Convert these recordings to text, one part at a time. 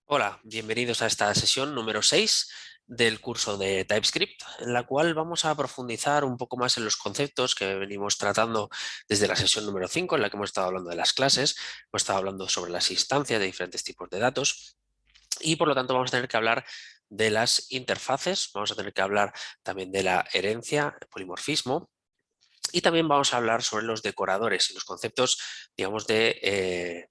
Hola, bienvenidos a esta sesión número 6 del curso de TypeScript, en la cual vamos a profundizar un poco más en los conceptos que venimos tratando desde la sesión número 5, en la que hemos estado hablando de las clases, hemos estado hablando sobre las instancias de diferentes tipos de datos y por lo tanto vamos a tener que hablar de las interfaces, vamos a tener que hablar también de la herencia, el polimorfismo, y también vamos a hablar sobre los decoradores y los conceptos, digamos, de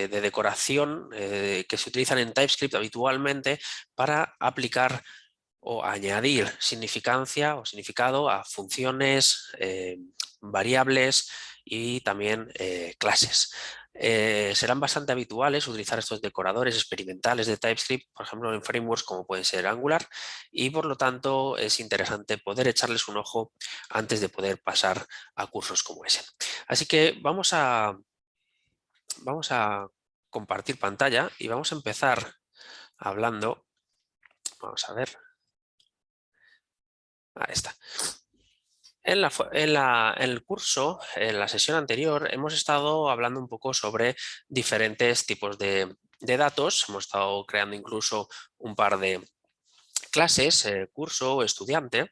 decoración que se utilizan en TypeScript habitualmente para aplicar o añadir significancia o significado a funciones, variables y también clases. Serán bastante habituales utilizar estos decoradores experimentales de TypeScript, por ejemplo, en frameworks como pueden ser Angular, y por lo tanto es interesante poder echarles un ojo antes de poder pasar a cursos como ese. Así que vamos a compartir pantalla y vamos a empezar hablando. Vamos a ver. Ahí está. En el curso, en la sesión anterior, hemos estado hablando un poco sobre diferentes tipos de datos. Hemos estado creando incluso un par de clases, curso, estudiante,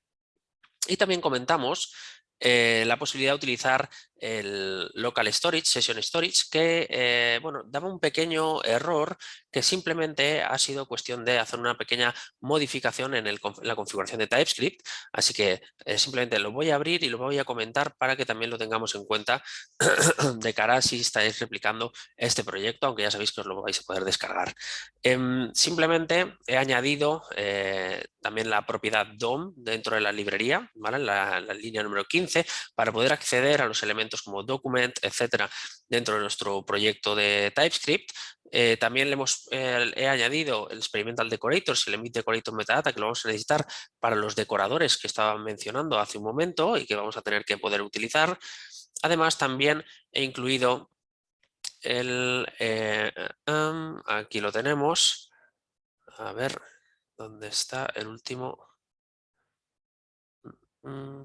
y también comentamos la posibilidad de utilizar el local storage, session storage, que bueno, daba un pequeño error que simplemente ha sido cuestión de hacer una pequeña modificación en la configuración de TypeScript. Así que simplemente lo voy a abrir y lo voy a comentar para que también lo tengamos en cuenta de cara a si estáis replicando este proyecto, aunque ya sabéis que os lo vais a poder descargar. Simplemente he añadido también la propiedad DOM dentro de la librería, ¿vale? La línea número 15, para poder acceder a los elementos como document, etcétera, dentro de nuestro proyecto de TypeScript. También he añadido el experimental decorators y el emit decorator metadata, que lo vamos a necesitar para los decoradores que estaba mencionando hace un momento y que vamos a tener que poder utilizar. Además, también he incluido aquí lo tenemos. A ver, ¿dónde está el último? Mm,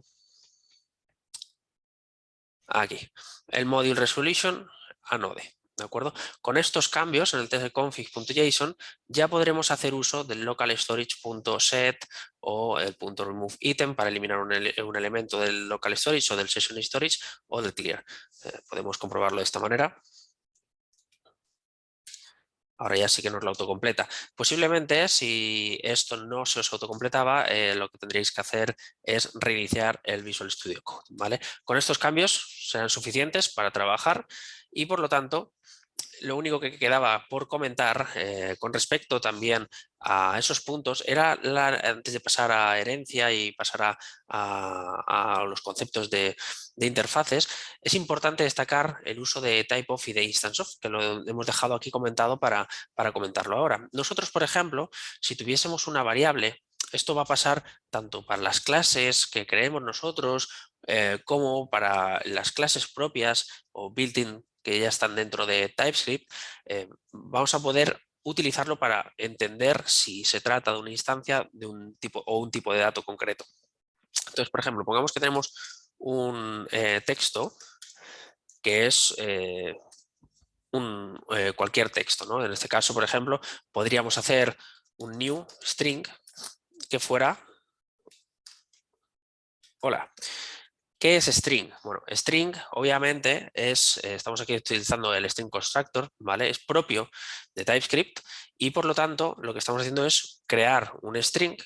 Aquí, el module resolution anode. ¿De acuerdo? Con estos cambios en el testconfig.json ya podremos hacer uso del local storage.set o el .remove item para eliminar un elemento del local storage o del session storage o del clear. Podemos comprobarlo de esta manera. Ahora ya sí que nos lo autocompleta. Posiblemente, si esto no se os autocompletaba, lo que tendréis que hacer es reiniciar el Visual Studio Code, ¿vale? Con estos cambios serán suficientes para trabajar y, por lo tanto, lo único que quedaba por comentar con respecto también a esos puntos era, antes de pasar a herencia y pasar a los conceptos de interfaces, es importante destacar el uso de typeof y de instanceof, que lo hemos dejado aquí comentado para comentarlo ahora. Nosotros, por ejemplo, si tuviésemos una variable, esto va a pasar tanto para las clases que creemos nosotros como para las clases propias o built-in que ya están dentro de TypeScript. Vamos a poder utilizarlo para entender si se trata de una instancia de un tipo o un tipo de dato concreto. Entonces, por ejemplo, pongamos que tenemos un texto que es cualquier texto, ¿no? En este caso, por ejemplo, podríamos hacer un new string que fuera hola. ¿Qué es string? Bueno, string obviamente estamos aquí utilizando el string constructor, ¿vale? Es propio de TypeScript y por lo tanto lo que estamos haciendo es crear un string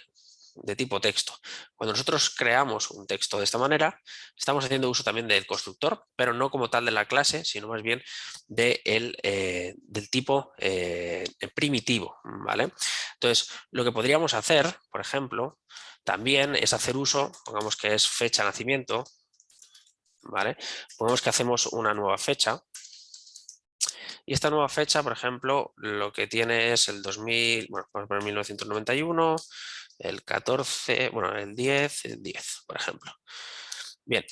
de tipo texto. Cuando nosotros creamos un texto de esta manera, estamos haciendo uso también del constructor, pero no como tal de la clase, sino más bien del tipo primitivo, ¿vale? Entonces, lo que podríamos hacer, por ejemplo, también es hacer uso, pongamos que es fecha de nacimiento, ¿vale? Pongamos que hacemos una nueva fecha y esta nueva fecha, por ejemplo, lo que tiene es el 2000, bueno, vamos a poner 1991, el 14, bueno, el 10, por ejemplo. Bien,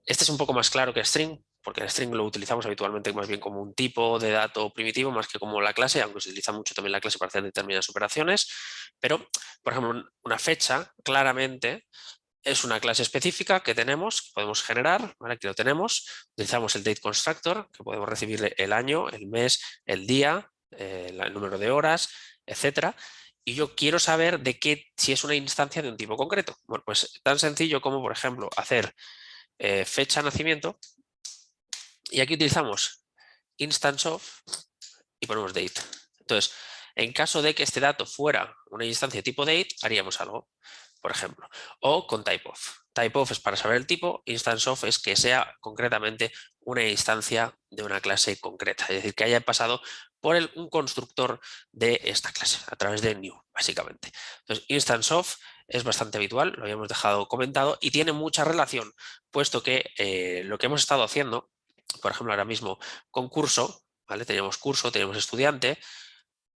este es un poco más claro que string, porque el string lo utilizamos habitualmente más bien como un tipo de dato primitivo más que como la clase, aunque se utiliza mucho también la clase para hacer determinadas operaciones. Pero, por ejemplo, una fecha claramente es una clase específica que tenemos, que podemos generar, ¿vale? Aquí lo tenemos. Utilizamos el date constructor, que podemos recibir el año, el mes, el día, el número de horas, etcétera, y yo quiero saber si es una instancia de un tipo concreto. Bueno, pues tan sencillo como, por ejemplo, hacer fecha de nacimiento, y aquí utilizamos instance of y ponemos date. Entonces, en caso de que este dato fuera una instancia tipo date, haríamos algo, por ejemplo. O con typeof. Typeof es para saber el tipo, instance of es que sea concretamente una instancia de una clase concreta. Es decir, que haya pasado por un constructor de esta clase, a través de new, básicamente. Entonces, instance of es bastante habitual, lo habíamos dejado comentado, y tiene mucha relación, puesto que lo que hemos estado haciendo, por ejemplo, ahora mismo con curso, ¿vale? Teníamos curso, teníamos estudiante,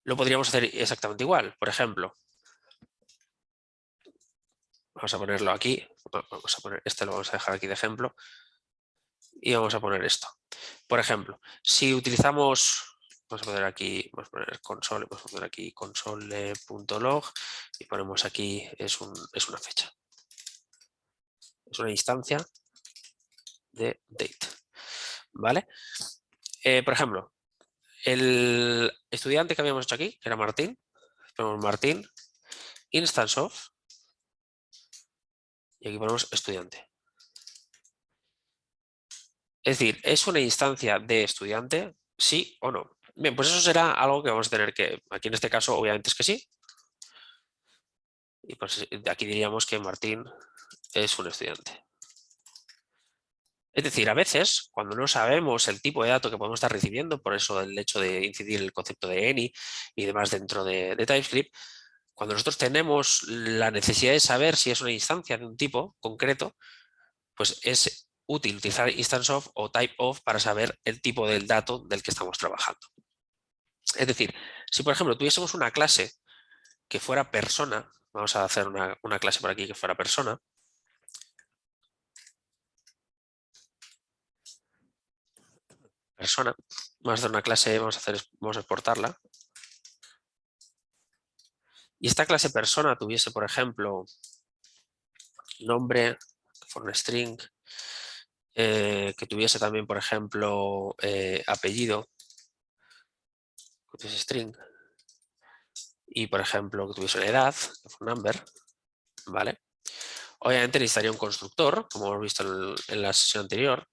lo podríamos hacer exactamente igual. Por ejemplo, vamos a ponerlo aquí, vamos a poner, este lo vamos a dejar aquí de ejemplo, y vamos a poner esto. Por ejemplo, si utilizamos, vamos a poner aquí, vamos a poner console, vamos a poner aquí console.log y ponemos aquí, es una fecha. Es una instancia de date, ¿vale? Por ejemplo, el estudiante que habíamos hecho aquí, que era Martín, ponemos Martín, instance of, y aquí ponemos estudiante. Es decir, ¿es una instancia de estudiante? ¿Sí o no? Bien, pues eso será algo que vamos a tener que, aquí en este caso obviamente es que sí. Y pues aquí diríamos que Martín es un estudiante. Es decir, a veces, cuando no sabemos el tipo de dato que podemos estar recibiendo, por eso el hecho de incidir el concepto de any y demás dentro de TypeScript, cuando nosotros tenemos la necesidad de saber si es una instancia de un tipo concreto, pues es útil utilizar instance of o type of para saber el tipo del dato del que estamos trabajando. Es decir, si por ejemplo tuviésemos una clase que fuera persona, vamos a hacer una clase por aquí que fuera persona, vamos a hacer una clase, vamos a exportarla, y esta clase persona tuviese, por ejemplo, nombre, for un string, que tuviese también, por ejemplo, apellido, que tuviese string, y por ejemplo, que tuviese una edad, que fue number, ¿vale? Obviamente necesitaría un constructor, como hemos visto en la sesión anterior.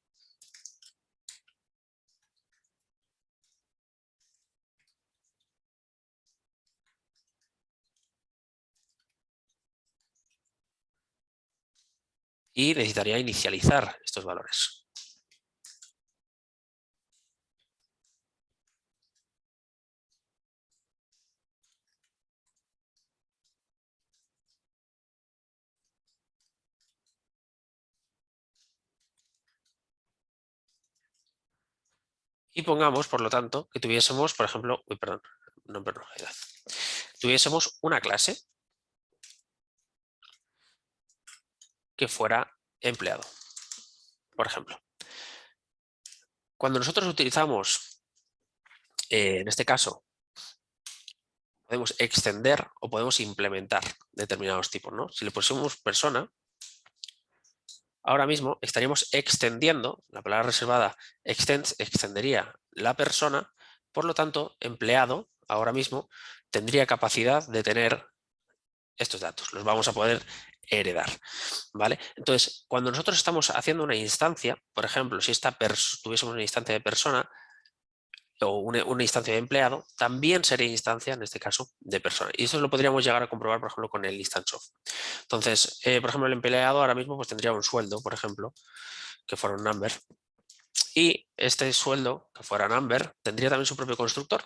Y necesitaría inicializar estos valores. Y pongamos, por lo tanto, que tuviésemos, por ejemplo, perdón, nombre no, edad. Tuviésemos una clase que fuera empleado, por ejemplo. Cuando nosotros utilizamos, en este caso, podemos extender o podemos implementar determinados tipos, ¿no? Si le pusiéramos persona, ahora mismo estaríamos extendiendo, la palabra reservada extendería la persona, por lo tanto, empleado, ahora mismo, tendría capacidad de tener estos datos, los vamos a poder heredar, ¿vale? Entonces, cuando nosotros estamos haciendo una instancia, por ejemplo, si tuviésemos una instancia de persona o una instancia de empleado, también sería instancia, en este caso, de persona. Y eso lo podríamos llegar a comprobar, por ejemplo, con el instance of. Entonces, por ejemplo, el empleado ahora mismo pues, tendría un sueldo, por ejemplo, que fuera un number, y este sueldo, que fuera number, tendría también su propio constructor.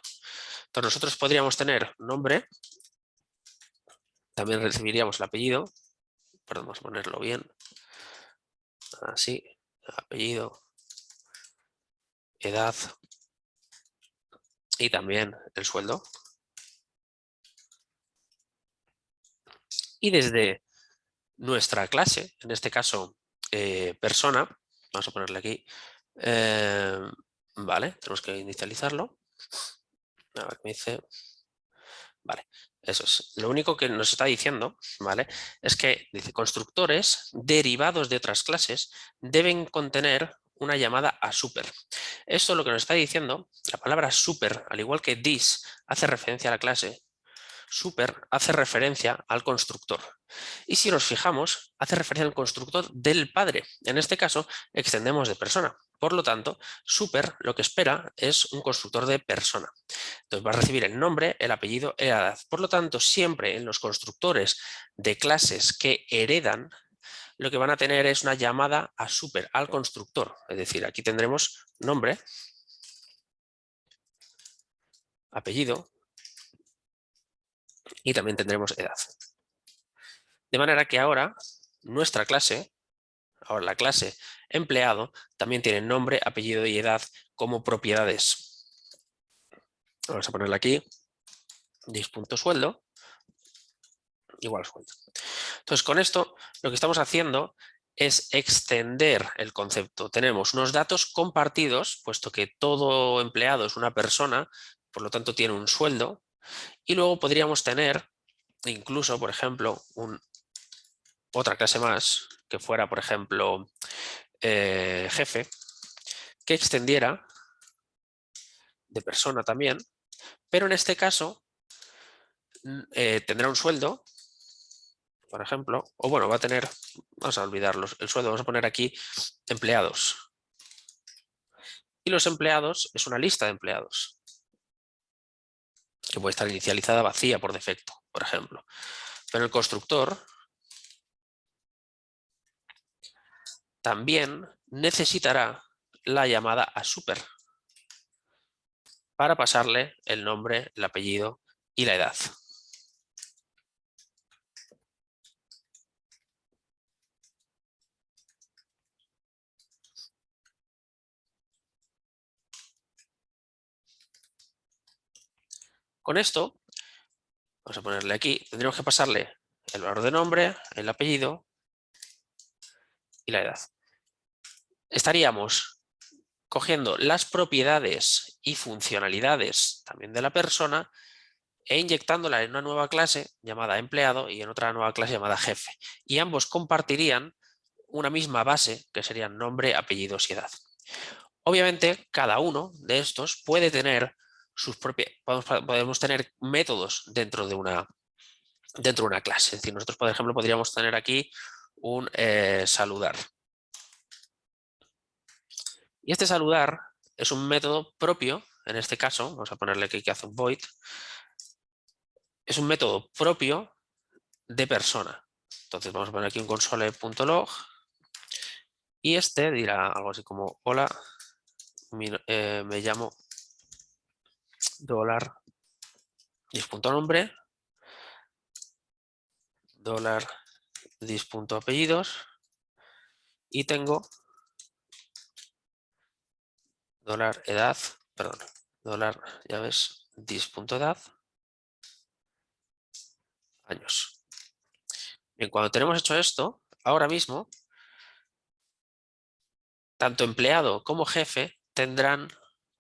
Entonces, nosotros podríamos tener nombre, también recibiríamos el apellido, perdón, vamos a ponerlo bien, así, apellido, edad y también el sueldo. Y desde nuestra clase, en este caso persona, vamos a ponerle aquí, vale, tenemos que inicializarlo. A ver qué me dice. Vale, eso es. Lo único que nos está diciendo, ¿vale? Es que dice constructores derivados de otras clases deben contener una llamada a super. Esto lo que nos está diciendo, la palabra super, al igual que this, hace referencia a la clase, super hace referencia al constructor. Y si nos fijamos, hace referencia al constructor del padre. En este caso, extendemos de persona. Por lo tanto, super lo que espera es un constructor de persona. Entonces va a recibir el nombre, el apellido y la edad. Por lo tanto, siempre en los constructores de clases que heredan, lo que van a tener es una llamada a super, al constructor. Es decir, aquí tendremos nombre, apellido y también tendremos edad. De manera que ahora nuestra clase, ahora la clase empleado, también tiene nombre, apellido y edad como propiedades. Vamos a ponerle aquí dis.sueldo igual sueldo. Entonces, con esto lo que estamos haciendo es extender el concepto. Tenemos unos datos compartidos, puesto que todo empleado es una persona, por lo tanto tiene un sueldo, y luego podríamos tener incluso, por ejemplo, otra clase más, que fuera, por ejemplo, jefe, que extendiera de persona también, pero en este caso tendrá un sueldo, por ejemplo, o bueno, va a tener, vamos a olvidarlos, el sueldo, vamos a poner aquí empleados. Y los empleados es una lista de empleados, que puede estar inicializada vacía por defecto, por ejemplo. Pero el constructor también necesitará la llamada a super para pasarle el nombre, el apellido y la edad. Con esto, vamos a ponerle aquí, tendremos que pasarle el valor de nombre, el apellido y la edad. Estaríamos cogiendo las propiedades y funcionalidades también de la persona e inyectándola en una nueva clase llamada empleado y en otra nueva clase llamada jefe. Y ambos compartirían una misma base que serían nombre, apellidos y edad. Obviamente, cada uno de estos puede tener sus propias, podemos tener métodos dentro de una clase. Es decir, nosotros, por ejemplo, podríamos tener aquí un saludar. Y este saludar es un método propio, en este caso, vamos a ponerle aquí que hace un void, es un método propio de persona. Entonces vamos a poner aquí un console.log y este dirá algo así como hola, me llamo dólar dis.nombre, dólar dis.apellidos y tengo dólar edad, perdón, dólar, ya ves, dis.edad, años. Bien, cuando tenemos hecho esto, ahora mismo, tanto empleado como jefe tendrán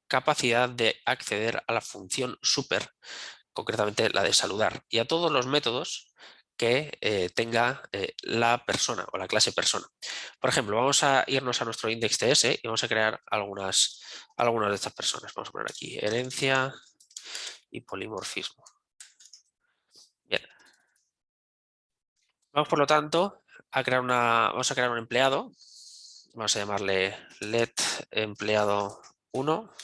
capacidad de acceder a la función super, concretamente la de saludar, y a todos los métodos que tenga la persona o la clase persona. Por ejemplo, vamos a irnos a nuestro index.ts y vamos a crear algunas de estas personas. Vamos a poner aquí herencia y polimorfismo. Bien. Vamos, por lo tanto, vamos a crear un empleado. Vamos a llamarle let empleado 1.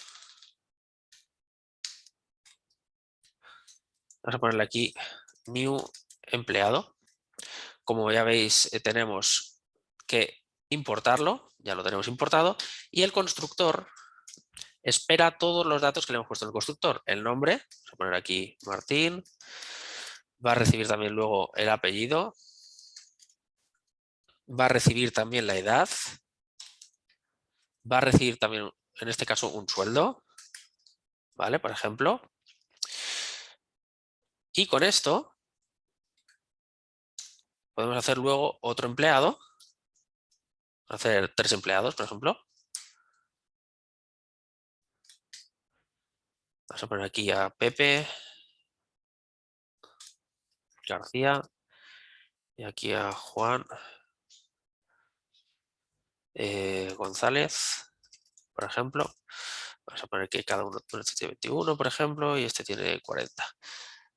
Vamos a ponerle aquí new empleado. Como ya veis, tenemos que importarlo, ya lo tenemos importado, y el constructor espera todos los datos que le hemos puesto en el constructor. El nombre, vamos a poner aquí Martín, va a recibir también luego el apellido, va a recibir también la edad, va a recibir también, en este caso, un sueldo, ¿vale? Por ejemplo. Y con esto podemos hacer luego otro empleado, hacer 3 empleados, por ejemplo. Vamos a poner aquí a Pepe, García, y aquí a Juan González, por ejemplo. Vamos a poner que cada uno, este tiene 21, por ejemplo, y este tiene 40.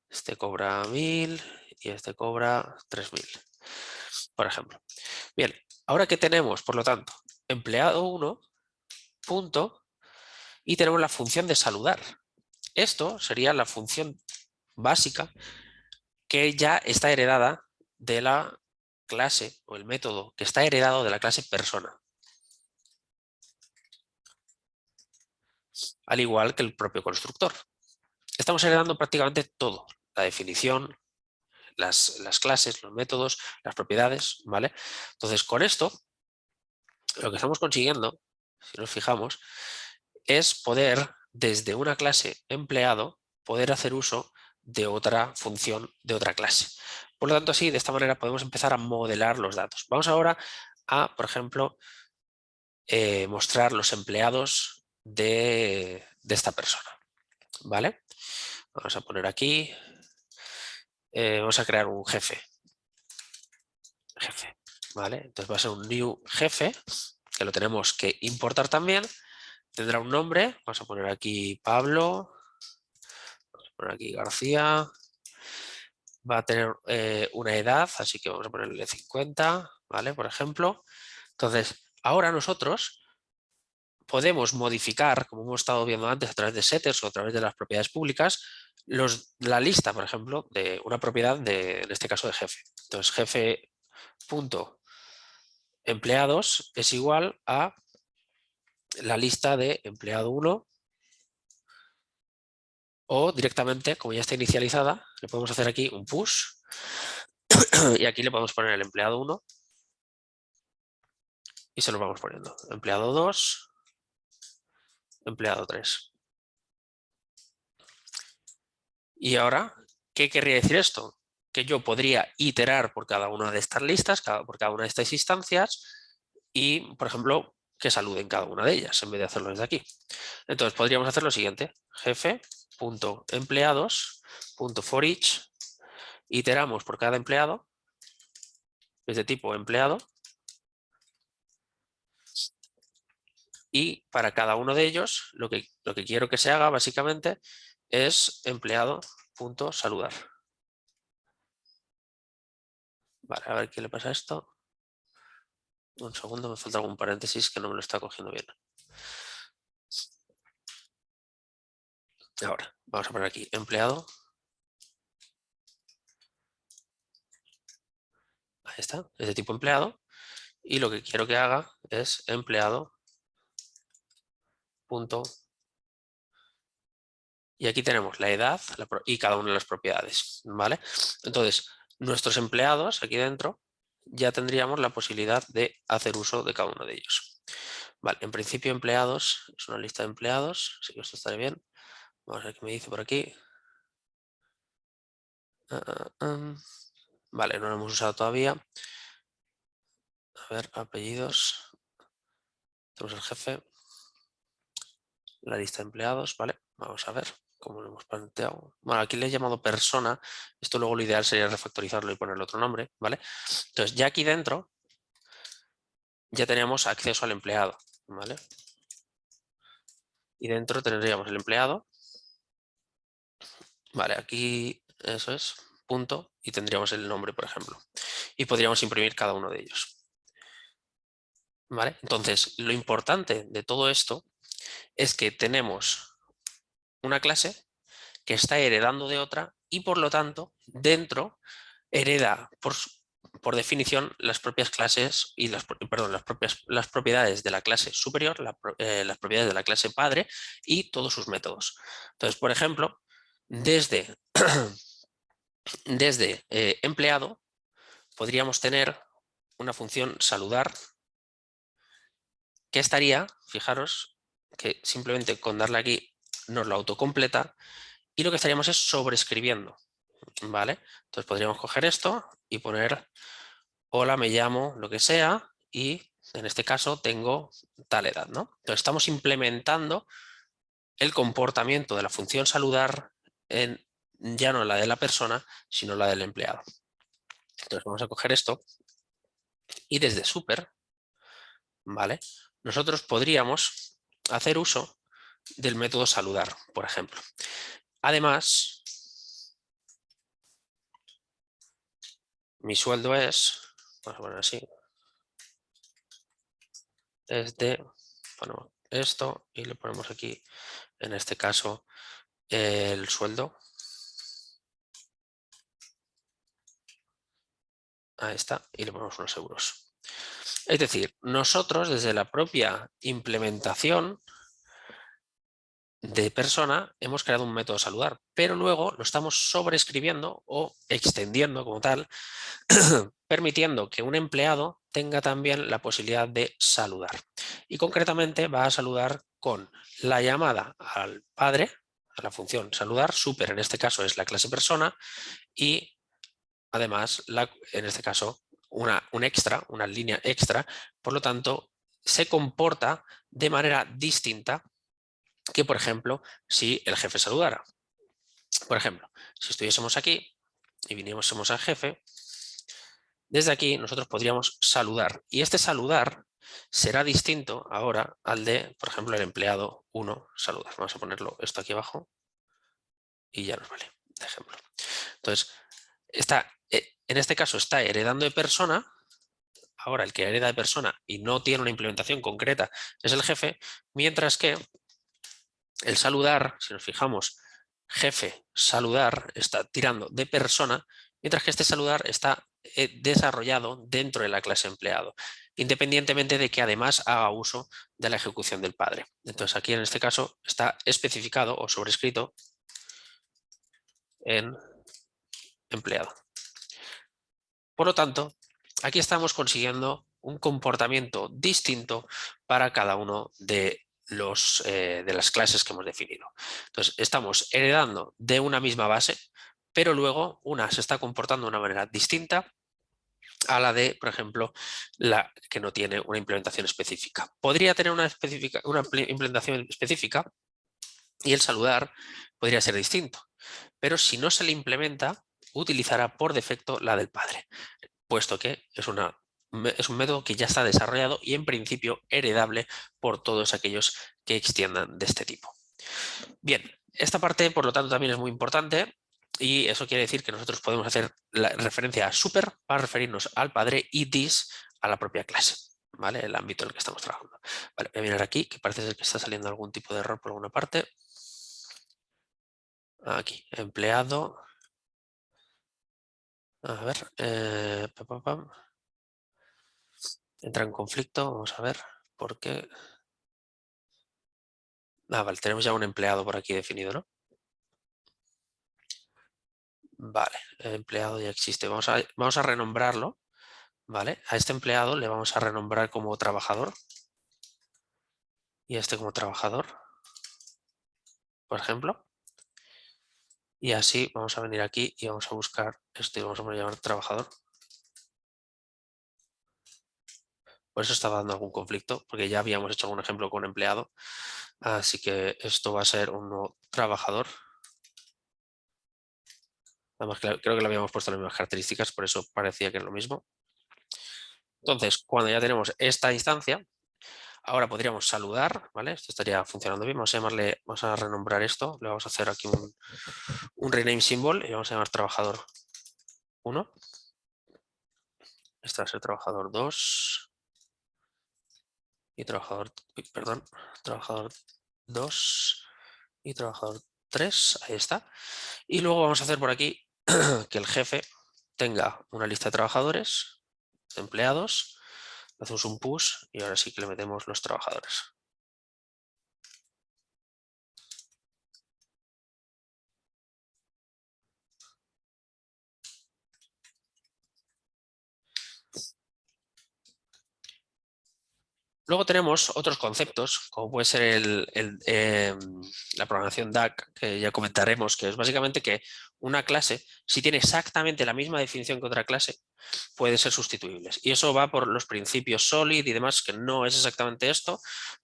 Este cobra 1000 y este cobra 3000, por ejemplo. Bien, ahora que tenemos, por lo tanto, empleado 1, punto, y tenemos la función de saludar. Esto sería la función básica que ya está heredada de la clase, o el método que está heredado de la clase persona. Al igual que el propio constructor. Estamos heredando prácticamente todo. La definición, las clases, los métodos, las propiedades, ¿vale? Entonces, con esto, lo que estamos consiguiendo, si nos fijamos, es poder, desde una clase empleado, poder hacer uso de otra función de otra clase. Por lo tanto, así, de esta manera podemos empezar a modelar los datos. Vamos ahora a, por ejemplo, mostrar los empleados de esta persona, ¿vale? Vamos a poner aquí, vamos a crear un jefe, ¿vale? Entonces va a ser un new jefe, que lo tenemos que importar también. Tendrá un nombre, vamos a poner aquí Pablo, vamos a poner aquí García, va a tener una edad, así que vamos a ponerle 50, ¿vale? Por ejemplo. Entonces, ahora nosotros podemos modificar, como hemos estado viendo antes, a través de setters o a través de las propiedades públicas, la lista, por ejemplo, de una propiedad, en este caso de jefe. Entonces, jefe.empleados es igual a la lista de empleado 1, o directamente, como ya está inicializada, le podemos hacer aquí un push y aquí le podemos poner el empleado 1 y se lo vamos poniendo. Empleado 2, empleado 3. Y ahora, ¿qué querría decir esto? Que yo podría iterar por cada una de estas listas, por cada una de estas instancias y, por ejemplo, que saluden cada una de ellas en vez de hacerlo desde aquí. Entonces podríamos hacer lo siguiente: jefe.empleados.forEach, iteramos por cada empleado, es de tipo empleado, y para cada uno de ellos lo que quiero que se haga básicamente es empleado.saludar. Vale, a ver qué le pasa a esto. Un segundo, me falta algún paréntesis que no me lo está cogiendo bien. Ahora, vamos a poner aquí empleado. Ahí está, es de tipo empleado. Y lo que quiero que haga es empleado. Y aquí tenemos la edad y cada una de las propiedades, ¿vale? Entonces, nuestros empleados aquí dentro ya tendríamos la posibilidad de hacer uso de cada uno de ellos. Vale, en principio empleados, es una lista de empleados, así que esto estará bien. Vamos a ver qué me dice por aquí. Vale, no lo hemos usado todavía. A ver, apellidos. Tenemos el jefe. La lista de empleados, ¿vale? Vamos a ver cómo lo hemos planteado. Bueno, aquí le he llamado persona. Esto luego lo ideal sería refactorizarlo y ponerle otro nombre, ¿vale? Entonces, ya aquí dentro ya teníamos acceso al empleado, ¿vale? Y dentro tendríamos el empleado. Vale, aquí eso es, punto, y tendríamos el nombre, por ejemplo. Y podríamos imprimir cada uno de ellos. ¿Vale? Entonces, lo importante de todo esto es que tenemos una clase que está heredando de otra y por lo tanto dentro hereda por definición las propias clases y las propiedades de la clase superior, las propiedades de la clase padre y todos sus métodos. Entonces, por ejemplo, desde empleado podríamos tener una función saludar que estaría, fijaros, que simplemente con darle aquí nos lo autocompleta y lo que estaríamos es sobreescribiendo, ¿vale? Entonces podríamos coger esto y poner hola, me llamo, lo que sea, y en este caso tengo tal edad, ¿no? Entonces estamos implementando el comportamiento de la función saludar en ya no la de la persona, sino la del empleado. Entonces vamos a coger esto y desde super, ¿vale? Nosotros podríamos hacer uso del método saludar, por ejemplo. Además, mi sueldo es, vamos a poner así, es de, bueno, esto y le ponemos aquí, en este caso, el sueldo. Ahí está, y le ponemos unos euros. Es decir, nosotros desde la propia implementación de persona hemos creado un método saludar, pero luego lo estamos sobreescribiendo o extendiendo como tal, permitiendo que un empleado tenga también la posibilidad de saludar. Y concretamente va a saludar con la llamada al padre, a la función saludar, super en este caso es la clase persona, y además, en este caso, un extra, una línea extra, por lo tanto, se comporta de manera distinta que, por ejemplo, si el jefe saludara. Por ejemplo, si estuviésemos aquí y viniésemos al jefe, desde aquí nosotros podríamos saludar. Y este saludar será distinto ahora al de, por ejemplo, el empleado 1 saludar. Vamos a ponerlo esto aquí abajo y ya nos vale de ejemplo. Entonces, en este caso está heredando de persona. Ahora el que hereda de persona y no tiene una implementación concreta es el jefe, mientras que el saludar, si nos fijamos, jefe, saludar, está tirando de persona, mientras que este saludar está desarrollado dentro de la clase empleado, independientemente de que además haga uso de la ejecución del padre. Entonces aquí en este caso está especificado o sobrescrito en empleado. Por lo tanto, aquí estamos consiguiendo un comportamiento distinto para cada uno de las clases que hemos definido. Entonces, estamos heredando de una misma base, pero luego una se está comportando de una manera distinta a la de, por ejemplo, la que no tiene una implementación específica. Podría tener una implementación específica y el saludar podría ser distinto, pero si no se le implementa, utilizará por defecto la del padre, puesto que es un método que ya está desarrollado y en principio heredable por todos aquellos que extiendan de este tipo. Bien, esta parte por lo tanto también es muy importante y eso quiere decir que nosotros podemos hacer la referencia a super para referirnos al padre y this a la propia clase, ¿vale? El ámbito en el que estamos trabajando. Vale, voy a mirar aquí que parece ser que está saliendo algún tipo de error por alguna parte. Aquí, empleado. A ver, entra en conflicto, vamos a ver por qué. Vale, tenemos ya un empleado por aquí definido, ¿no? Vale, el empleado ya existe. Vamos a renombrarlo, ¿vale? A este empleado le vamos a renombrar como trabajador y a este como trabajador, por ejemplo. Y así vamos a venir aquí y vamos a buscar esto y vamos a llamar trabajador. Por eso estaba dando algún conflicto, porque ya habíamos hecho algún ejemplo con empleado. Así que esto va a ser un nuevo trabajador. Además, creo que le habíamos puesto las mismas características, por eso parecía que es lo mismo. Entonces, cuando ya tenemos esta instancia, ahora podríamos saludar, ¿vale? Esto estaría funcionando bien. Vamos a llamarle, vamos a renombrar esto. Le vamos a hacer aquí un rename symbol y vamos a llamar trabajador 1. Este va a ser trabajador 2. Y trabajador, perdón, trabajador 2 y trabajador 3. Ahí está. Y luego vamos a hacer por aquí que el jefe tenga una lista de trabajadores, de empleados. Hacemos un push y ahora sí que le metemos los trabajadores. Luego tenemos otros conceptos, como puede ser la programación DAG, que ya comentaremos, que es básicamente que una clase, si tiene exactamente la misma definición que otra clase, puede ser sustituible. Y eso va por los principios SOLID y demás, que no es exactamente esto,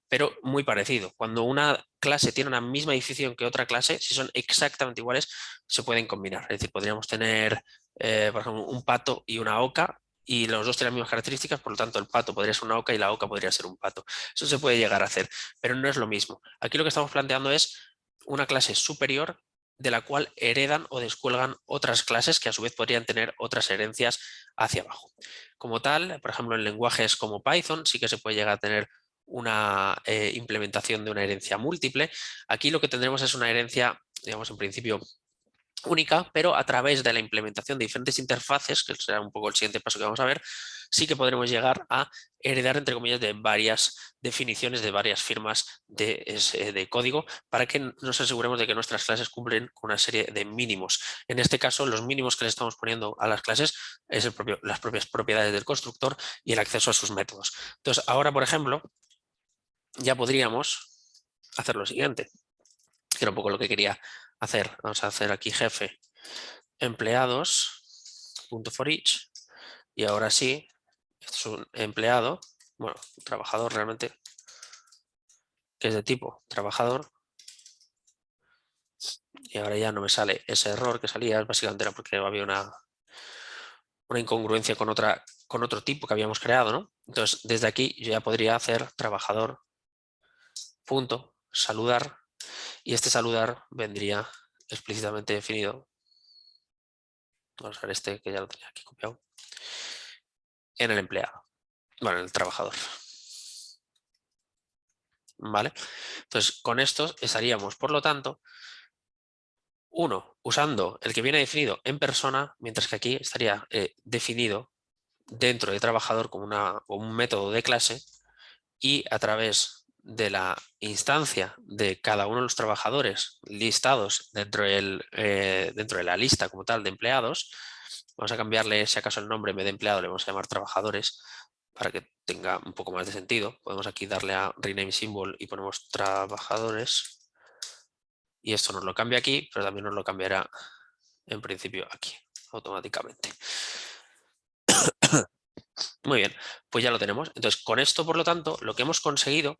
pero muy parecido. Cuando una clase tiene una misma definición que otra clase, si son exactamente iguales, se pueden combinar. Es decir, podríamos tener, por ejemplo, un pato y una oca, y los dos tienen las mismas características, por lo tanto el pato podría ser una oca y la oca podría ser un pato. Eso se puede llegar a hacer, pero no es lo mismo. Aquí lo que estamos planteando es una clase superior de la cual heredan o descuelgan otras clases que a su vez podrían tener otras herencias hacia abajo. Como tal, por ejemplo, en lenguajes como Python sí que se puede llegar a tener una implementación de una herencia múltiple. Aquí lo que tendremos es una herencia, digamos, en principio única, pero a través de la implementación de diferentes interfaces, que será un poco el siguiente paso que vamos a ver, sí que podremos llegar a heredar, entre comillas, de varias definiciones, de varias firmas de código, para que nos aseguremos de que nuestras clases cumplen con una serie de mínimos. En este caso, los mínimos que le estamos poniendo a las clases es las propias propiedades del constructor y el acceso a sus métodos. Entonces, ahora, por ejemplo, ya podríamos hacer lo siguiente, que era un poco lo que quería hacer. Vamos a hacer aquí jefe empleados.forEach y ahora sí, esto es un empleado, bueno, un trabajador realmente, que es de tipo trabajador, y ahora ya no me sale ese error que salía, básicamente era porque había una incongruencia con otro tipo que habíamos creado, ¿no? Entonces, desde aquí yo ya podría hacer trabajador punto saludar, y este saludar vendría explícitamente definido. Vamos a ver este que ya lo tenía aquí copiado. En el empleado, bueno, en el trabajador. ¿Vale? Entonces, con esto estaríamos, por lo tanto, usando el que viene definido en persona, mientras que aquí estaría definido dentro de trabajador como un método de clase, y a través de la instancia de cada uno de los trabajadores listados dentro de la lista como tal de empleados, vamos a cambiarle, si acaso, el nombre en vez de empleado le vamos a llamar trabajadores para que tenga un poco más de sentido. Podemos aquí darle a rename symbol y ponemos trabajadores, y esto nos lo cambia aquí, pero también nos lo cambiará en principio aquí automáticamente. Muy bien, pues ya lo tenemos. Entonces, con esto, por lo tanto, lo que hemos conseguido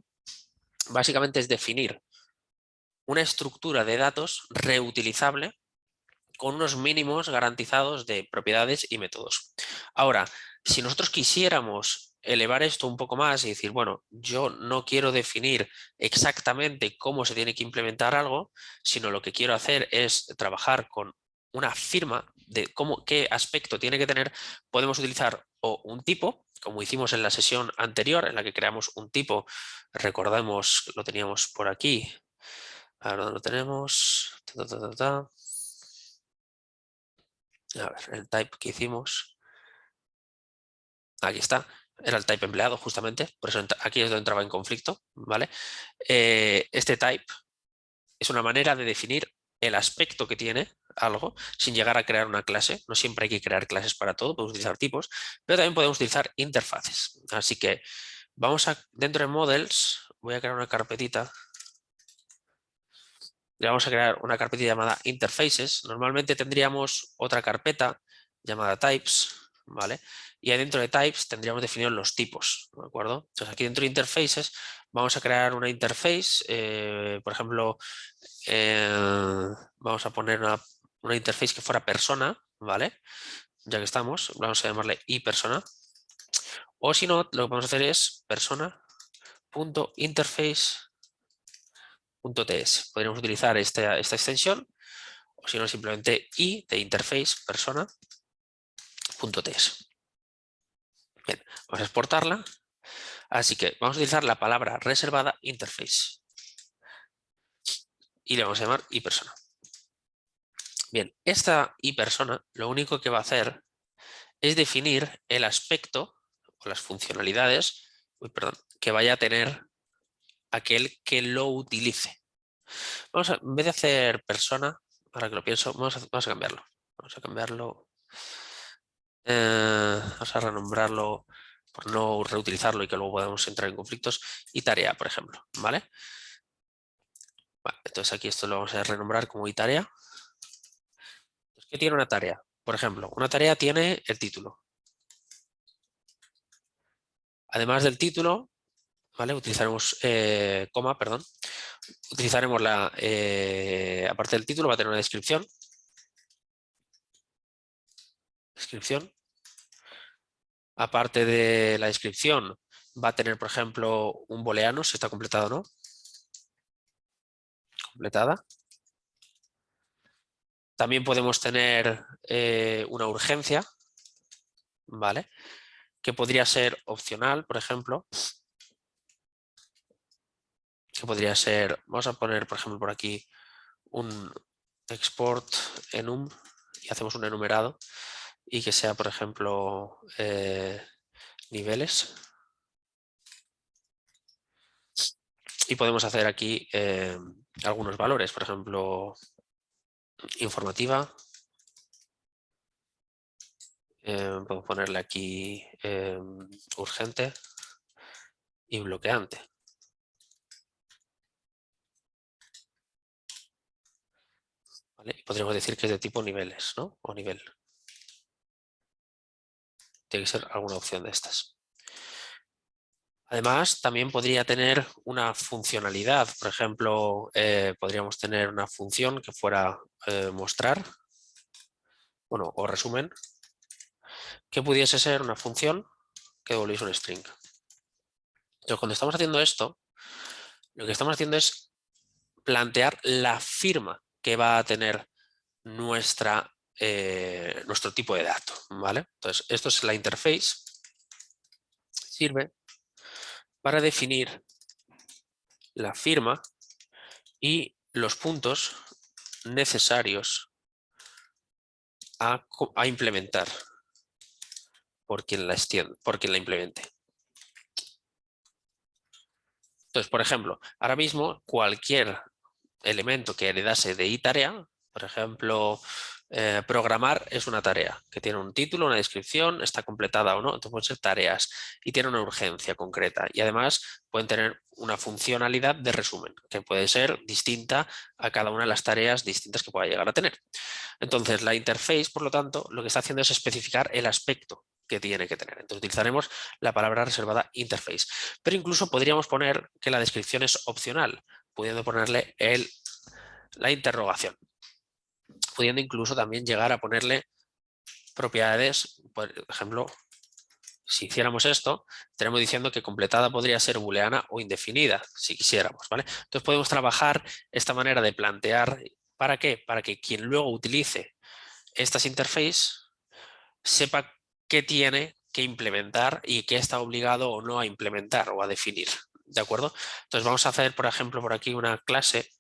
básicamente es definir una estructura de datos reutilizable con unos mínimos garantizados de propiedades y métodos. Ahora, si nosotros quisiéramos elevar esto un poco más y decir, bueno, yo no quiero definir exactamente cómo se tiene que implementar algo, sino lo que quiero hacer es trabajar con una firma de qué aspecto tiene que tener, podemos utilizar o un tipo, como hicimos en la sesión anterior, en la que creamos un tipo, recordemos, lo teníamos por aquí, ahora lo tenemos, a ver, el type que hicimos, aquí está, era el type empleado justamente, por eso aquí es donde entraba en conflicto, ¿vale? Este type es una manera de definir el aspecto que tiene algo sin llegar a crear una clase. No siempre hay que crear clases para todo, podemos utilizar tipos, pero también podemos utilizar interfaces. Así que vamos dentro de models, voy a crear una carpetita. Le vamos a crear una carpetita llamada interfaces. Normalmente tendríamos otra carpeta llamada types, ¿vale? Y ahí dentro de types tendríamos definidos los tipos, ¿de acuerdo? Entonces aquí dentro de interfaces vamos a crear una interface, por ejemplo, vamos a poner una interface que fuera persona, ¿vale? Ya que estamos, vamos a llamarle iPersona. O si no, lo que vamos a hacer es persona.interface.ts. Podríamos utilizar esta extensión, o si no, simplemente i de interface persona.ts. Bien, vamos a exportarla. Así que vamos a utilizar la palabra reservada interface y le vamos a llamar iPersona. Bien, esta iPersona lo único que va a hacer es definir el aspecto o las funcionalidades que vaya a tener aquel que lo utilice. En vez de hacer persona, ahora que lo pienso, vamos a cambiarlo. Vamos a cambiarlo. Vamos a renombrarlo por no reutilizarlo y que luego podamos entrar en conflictos. Y tarea, por ejemplo, ¿vale? Vale, entonces aquí esto lo vamos a renombrar como tarea. ¿Qué tiene una tarea? Por ejemplo, una tarea tiene el título. Además del título, ¿vale? Utilizaremos coma, perdón. Utilizaremos aparte del título va a tener una descripción. aparte de la descripción, va a tener, por ejemplo, un booleano, si está completado o no. Completada. También podemos tener una urgencia, ¿vale? Que podría ser opcional, por ejemplo. Que podría ser, vamos a poner, por ejemplo, por aquí un export enum y hacemos un enumerado y que sea, por ejemplo, niveles. Y podemos hacer aquí algunos valores, por ejemplo, informativa. Podemos ponerle aquí urgente y bloqueante. ¿Vale? Y podríamos decir que es de tipo niveles, ¿no? O nivel. Tiene que ser alguna opción de estas. Además, también podría tener una funcionalidad. Por ejemplo, podríamos tener una función que fuera mostrar, bueno, o resumen, que pudiese ser una función que devolviese un string. Entonces, cuando estamos haciendo esto, lo que estamos haciendo es plantear la firma que va a tener nuestro tipo de dato, ¿vale? Entonces, esto es la interface. Sirve para definir la firma y los puntos necesarios a implementar por quien la implemente. Entonces, por ejemplo, ahora mismo cualquier elemento que heredase de iTarea, por ejemplo, programar es una tarea que tiene un título, una descripción, está completada o no, entonces pueden ser tareas y tiene una urgencia concreta y además pueden tener una funcionalidad de resumen que puede ser distinta a cada una de las tareas distintas que pueda llegar a tener. Entonces la interface, por lo tanto, lo que está haciendo es especificar el aspecto que tiene que tener. Entonces utilizaremos la palabra reservada interface, pero incluso podríamos poner que la descripción es opcional, pudiendo ponerle la interrogación, pudiendo incluso también llegar a ponerle propiedades, por ejemplo, si hiciéramos esto, estaremos diciendo que completada podría ser booleana o indefinida, si quisiéramos, ¿vale? Entonces podemos trabajar esta manera de plantear, ¿para qué? Para que quien luego utilice estas interfaces sepa qué tiene que implementar y qué está obligado o no a implementar o a definir, ¿de acuerdo? Entonces vamos a hacer, por ejemplo, por aquí una clase.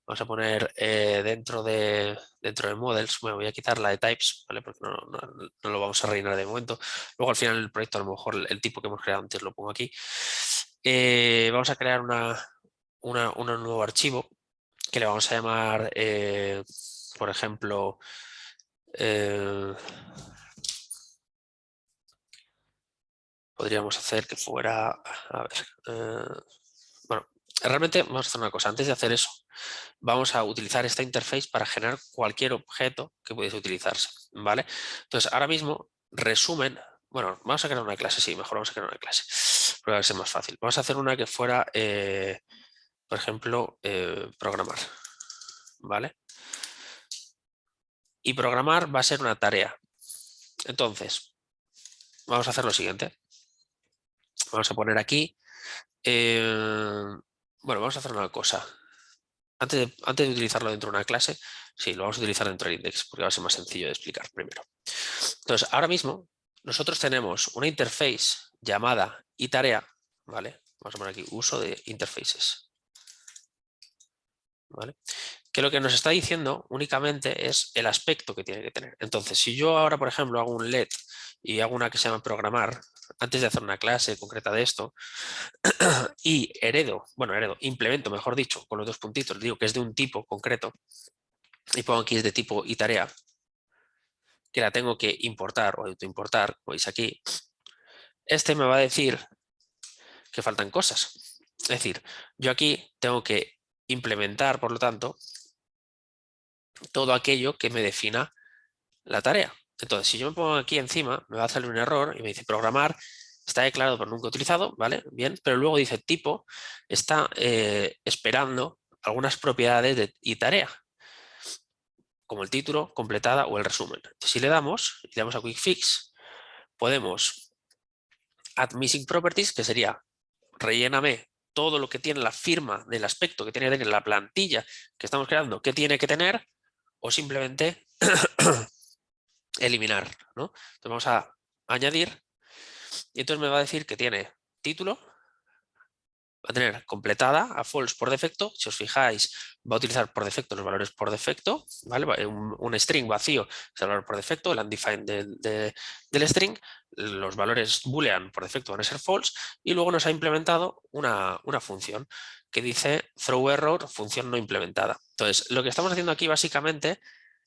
Vamos a poner dentro de models, bueno, voy a quitar la de types, ¿vale? Porque no lo vamos a rellenar de momento. Luego al final del proyecto a lo mejor el tipo que hemos creado antes lo pongo aquí. Vamos a crear un nuevo archivo que le vamos a llamar, por ejemplo, podríamos hacer que fuera, a ver, bueno, realmente vamos a hacer una cosa, antes de hacer eso, vamos a utilizar esta interface para generar cualquier objeto que pudiese utilizarse, ¿vale? Entonces, ahora mismo, resumen, bueno, vamos a crear una clase, sí, mejor vamos a crear una clase, porque va a ser más fácil. Vamos a hacer una que fuera, por ejemplo, programar, ¿vale? Y programar va a ser una tarea. Entonces, vamos a hacer lo siguiente. Vamos a poner aquí, bueno, vamos a hacer una cosa. Antes de utilizarlo dentro de una clase, sí, lo vamos a utilizar dentro del index porque va a ser más sencillo de explicar primero. Entonces, ahora mismo nosotros tenemos una interface llamada iTarea, ¿vale? Vamos a poner aquí uso de interfaces, ¿vale? Que lo que nos está diciendo únicamente es el aspecto que tiene que tener. Entonces, si yo ahora, por ejemplo, hago un let y hago una que se llama programar, antes de hacer una clase concreta de esto, y implemento, mejor dicho, con los dos puntitos, digo que es de un tipo concreto, y pongo aquí es de tipo iTarea, que la tengo que importar o autoimportar, como veis aquí, este me va a decir que faltan cosas. Es decir, yo aquí tengo que implementar, por lo tanto, todo aquello que me defina la tarea. Entonces, si yo me pongo aquí encima, me va a salir un error y me dice programar está declarado pero nunca utilizado, ¿vale? Bien, pero luego dice tipo está esperando algunas propiedades de iTarea, como el título, completada o el resumen. Entonces, si le damos a Quick Fix, podemos add missing properties, que sería relléname todo lo que tiene la firma del aspecto, que tiene que tener la plantilla que estamos creando, que tiene que tener, o simplemente eliminar, ¿no? Entonces vamos a añadir y entonces me va a decir que tiene título, va a tener completada a false por defecto. Si os fijáis, va a utilizar por defecto los valores por defecto, ¿vale? Un string vacío es el valor por defecto, el undefined del string, los valores boolean por defecto van a ser false y luego nos ha implementado una función que dice throw error, función no implementada. Entonces, lo que estamos haciendo aquí básicamente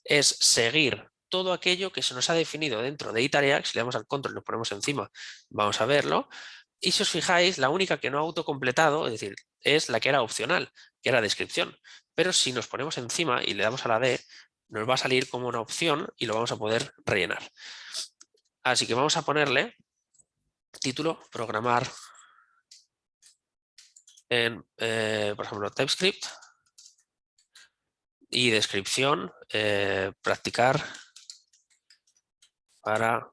es seguir todo aquello que se nos ha definido dentro de itareax. Si le damos al control y lo ponemos encima, vamos a verlo. Y si os fijáis, la única que no ha autocompletado, es decir, es la que era opcional, que era descripción. Pero si nos ponemos encima y le damos a la D, nos va a salir como una opción y lo vamos a poder rellenar. Así que vamos a ponerle título, programar en, por ejemplo, TypeScript y descripción, practicar para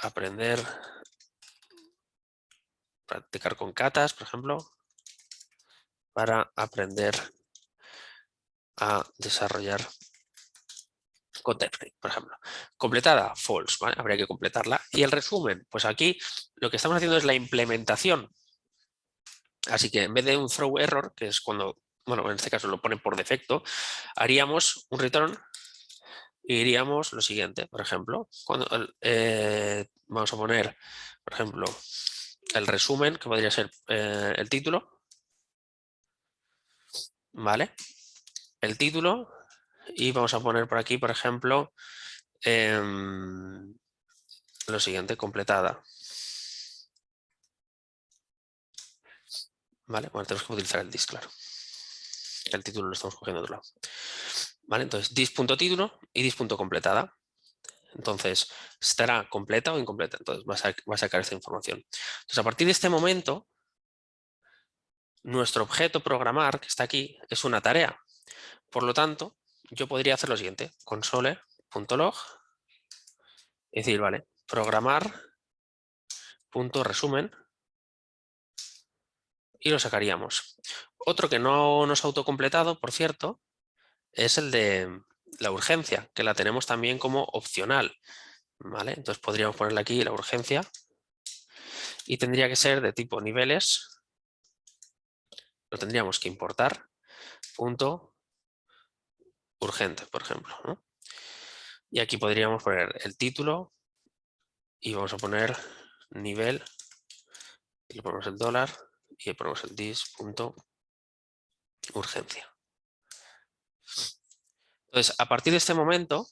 aprender, practicar con catas, por ejemplo, para aprender a desarrollar con TypeScript, por ejemplo. Completada, false, ¿vale? Habría que completarla. Y el resumen, pues aquí lo que estamos haciendo es la implementación. Así que en vez de un throw error, que es cuando, bueno, en este caso lo pone por defecto, haríamos un return y diríamos lo siguiente, por ejemplo, cuando vamos a poner, por ejemplo, el resumen, que podría ser el título, ¿vale? El título y vamos a poner por aquí, por ejemplo, lo siguiente, completada. ¿Vale? Bueno, tenemos que utilizar el dis, claro. El título lo estamos cogiendo de otro lado. ¿Vale? Entonces, dis.título y dis.completada. Entonces, estará completa o incompleta. Entonces, va a sacar esta información. Entonces, a partir de este momento, nuestro objeto programar, que está aquí, es una tarea. Por lo tanto, yo podría hacer lo siguiente. Console.log. Es decir, vale, programar.resumen. Y lo sacaríamos. Otro que no nos ha autocompletado, por cierto, es el de la urgencia, que la tenemos también como opcional. ¿Vale? Entonces podríamos ponerle aquí la urgencia y tendría que ser de tipo niveles. Lo tendríamos que importar. Punto urgente, por ejemplo, ¿no? Y aquí podríamos poner el título y vamos a poner nivel y le ponemos el dólar y le ponemos el dis.urgencia. Entonces, a partir de este momento,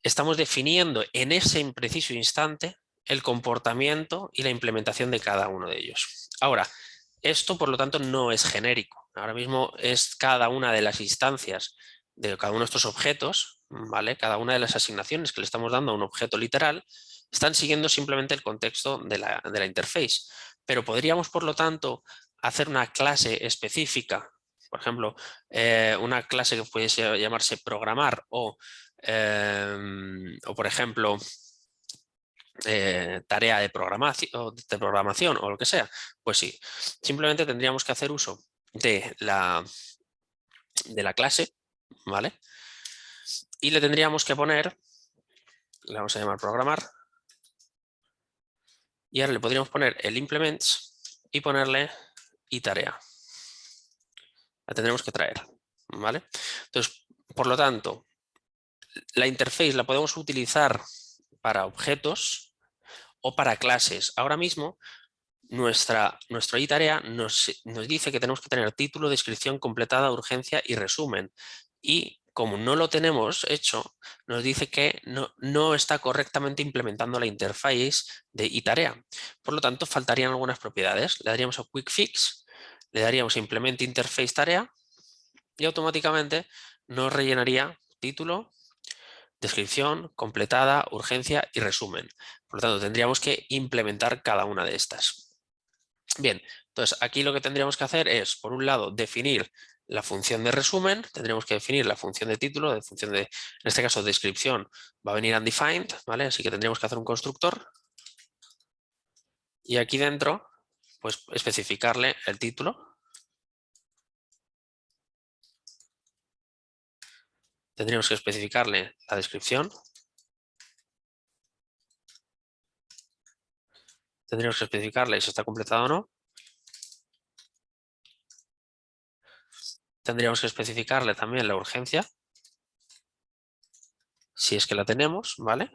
estamos definiendo en ese preciso instante el comportamiento y la implementación de cada uno de ellos. Ahora, esto por lo tanto no es genérico. Ahora mismo es cada una de las instancias de cada uno de estos objetos, ¿vale? Cada una de las asignaciones que le estamos dando a un objeto literal están siguiendo simplemente el contexto de la interface. Pero podríamos por lo tanto hacer una clase específica, por ejemplo, una clase que pudiese llamarse programar o por ejemplo, tarea de programación o lo que sea, pues sí, simplemente tendríamos que hacer uso de la clase, ¿vale? Y le tendríamos que poner, le vamos a llamar programar, y ahora le podríamos poner el implements y ponerle tarea. La tendremos que traer, ¿vale? Entonces, por lo tanto, la interface la podemos utilizar para objetos o para clases. Ahora mismo, nuestro tarea nos dice que tenemos que tener título, descripción completada, urgencia y resumen. Y como no lo tenemos hecho, nos dice que no está correctamente implementando la interface de tarea. Por lo tanto, faltarían algunas propiedades. Le daríamos a Quick Fix, le daríamos a Implement Interface Tarea y automáticamente nos rellenaría título, descripción, completada, urgencia y resumen. Por lo tanto, tendríamos que implementar cada una de estas. Bien, entonces aquí lo que tendríamos que hacer es, por un lado, definir la función de resumen, tendríamos que definir la función de título, de función de, en este caso, descripción, va a venir undefined, ¿vale? Así que tendríamos que hacer un constructor y aquí dentro, pues especificarle el título. Tendríamos que especificarle la descripción. Tendríamos que especificarle si está completado o no. Tendríamos que especificarle también la urgencia, si es que la tenemos, ¿vale?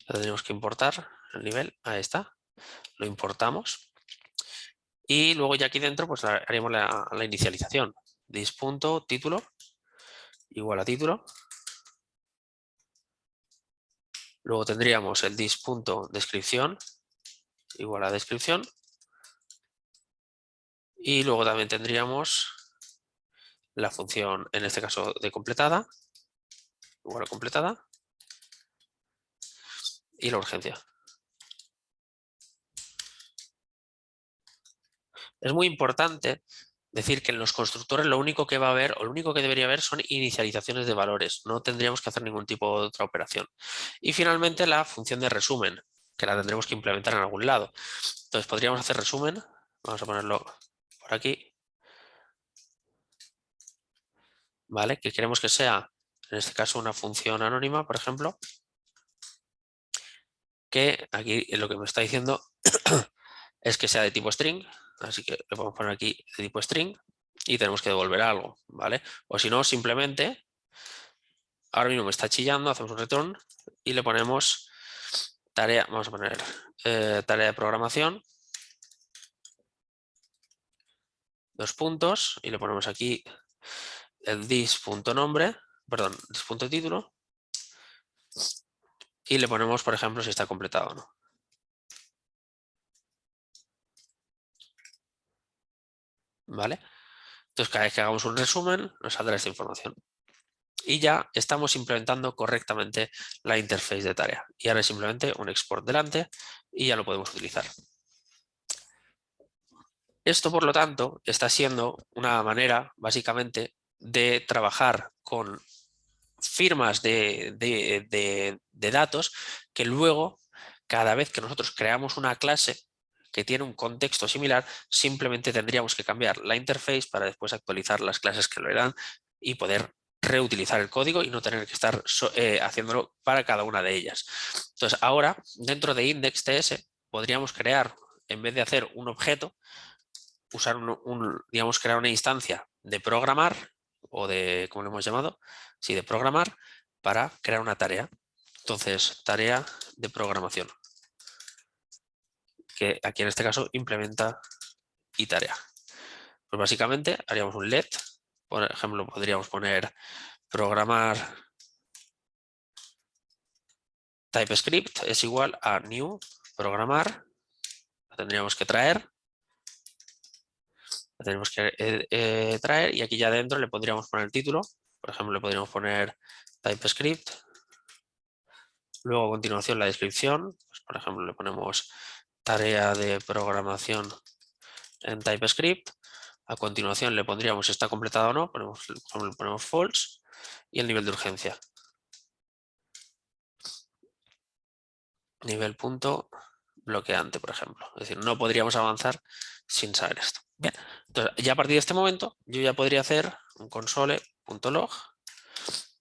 La tendríamos que importar el nivel, ahí está. Lo importamos. Y luego ya aquí dentro pues haríamos la inicialización. This.título igual a título. Luego tendríamos el this.descripción igual a descripción. Y luego también tendríamos la función, en este caso de completada, igual a completada. Y la urgencia. Es muy importante decir que en los constructores lo único que va a haber, o lo único que debería haber son inicializaciones de valores. No tendríamos que hacer ningún tipo de otra operación. Y finalmente la función de resumen, que la tendremos que implementar en algún lado. Entonces podríamos hacer resumen. Vamos a ponerlo por aquí. ¿Vale? Que queremos que sea, en este caso, una función anónima, por ejemplo. Que aquí lo que me está diciendo es que sea de tipo string. Así que le podemos poner aquí de tipo string. Y tenemos que devolver algo, ¿vale? O si no, simplemente, ahora mismo me está chillando, hacemos un return y le ponemos tarea, vamos a poner tarea de programación, dos puntos, y le ponemos aquí el this.nombre, perdón, this.título, y le ponemos, por ejemplo, si está completado o no. ¿Vale? Entonces, cada vez que hagamos un resumen, nos saldrá esta información. Y ya estamos implementando correctamente la interface de tarea. Y ahora es simplemente un export delante y ya lo podemos utilizar. Esto, por lo tanto, está siendo una manera, básicamente, de trabajar con firmas de datos que luego, cada vez que nosotros creamos una clase que tiene un contexto similar, simplemente tendríamos que cambiar la interface para después actualizar las clases que lo eran y poder reutilizar el código y no tener que estar haciéndolo para cada una de ellas. Entonces, ahora, dentro de index.ts, podríamos crear, en vez de hacer un objeto, usar digamos, crear una instancia de programar o de, ¿cómo lo hemos llamado? Sí, de programar para crear una tarea. Entonces, tarea de programación, que aquí en este caso implementa iTarea. Pues básicamente haríamos un let, por ejemplo, podríamos poner programar TypeScript es igual a new programar, la tendríamos que traer. La tenemos que traer y aquí ya dentro le podríamos poner el título. Por ejemplo, le podríamos poner TypeScript. Luego a continuación la descripción. Pues, por ejemplo, le ponemos tarea de programación en TypeScript. A continuación le pondríamos si está completado o no. Le ponemos false y el nivel de urgencia. Nivel punto bloqueante, por ejemplo. Es decir, no podríamos avanzar sin saber esto. Bien, entonces ya a partir de este momento yo ya podría hacer un console.log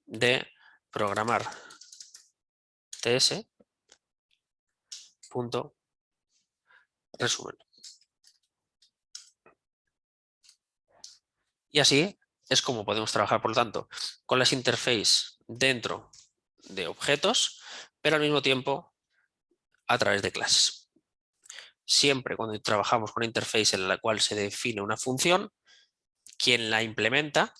de programar ts.resumen. Y así es como podemos trabajar, por lo tanto, con las interfaces dentro de objetos, pero al mismo tiempo a través de clases. Siempre cuando trabajamos con una interface en la cual se define una función, quien implementa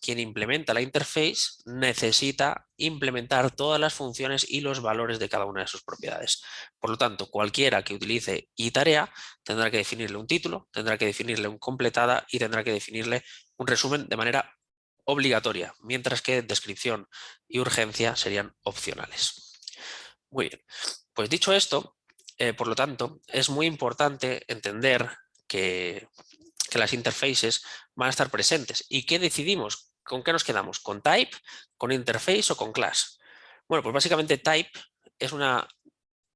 la interface, necesita implementar todas las funciones y los valores de cada una de sus propiedades. Por lo tanto, cualquiera que utilice iTarea tendrá que definirle un título, tendrá que definirle un completada y tendrá que definirle un resumen de manera obligatoria, mientras que descripción y urgencia serían opcionales. Muy bien, pues dicho esto, por lo tanto, es muy importante entender que que las interfaces van a estar presentes. ¿Y qué decidimos? ¿Con qué nos quedamos? ¿Con type, con interface o con class? Bueno, pues básicamente type es una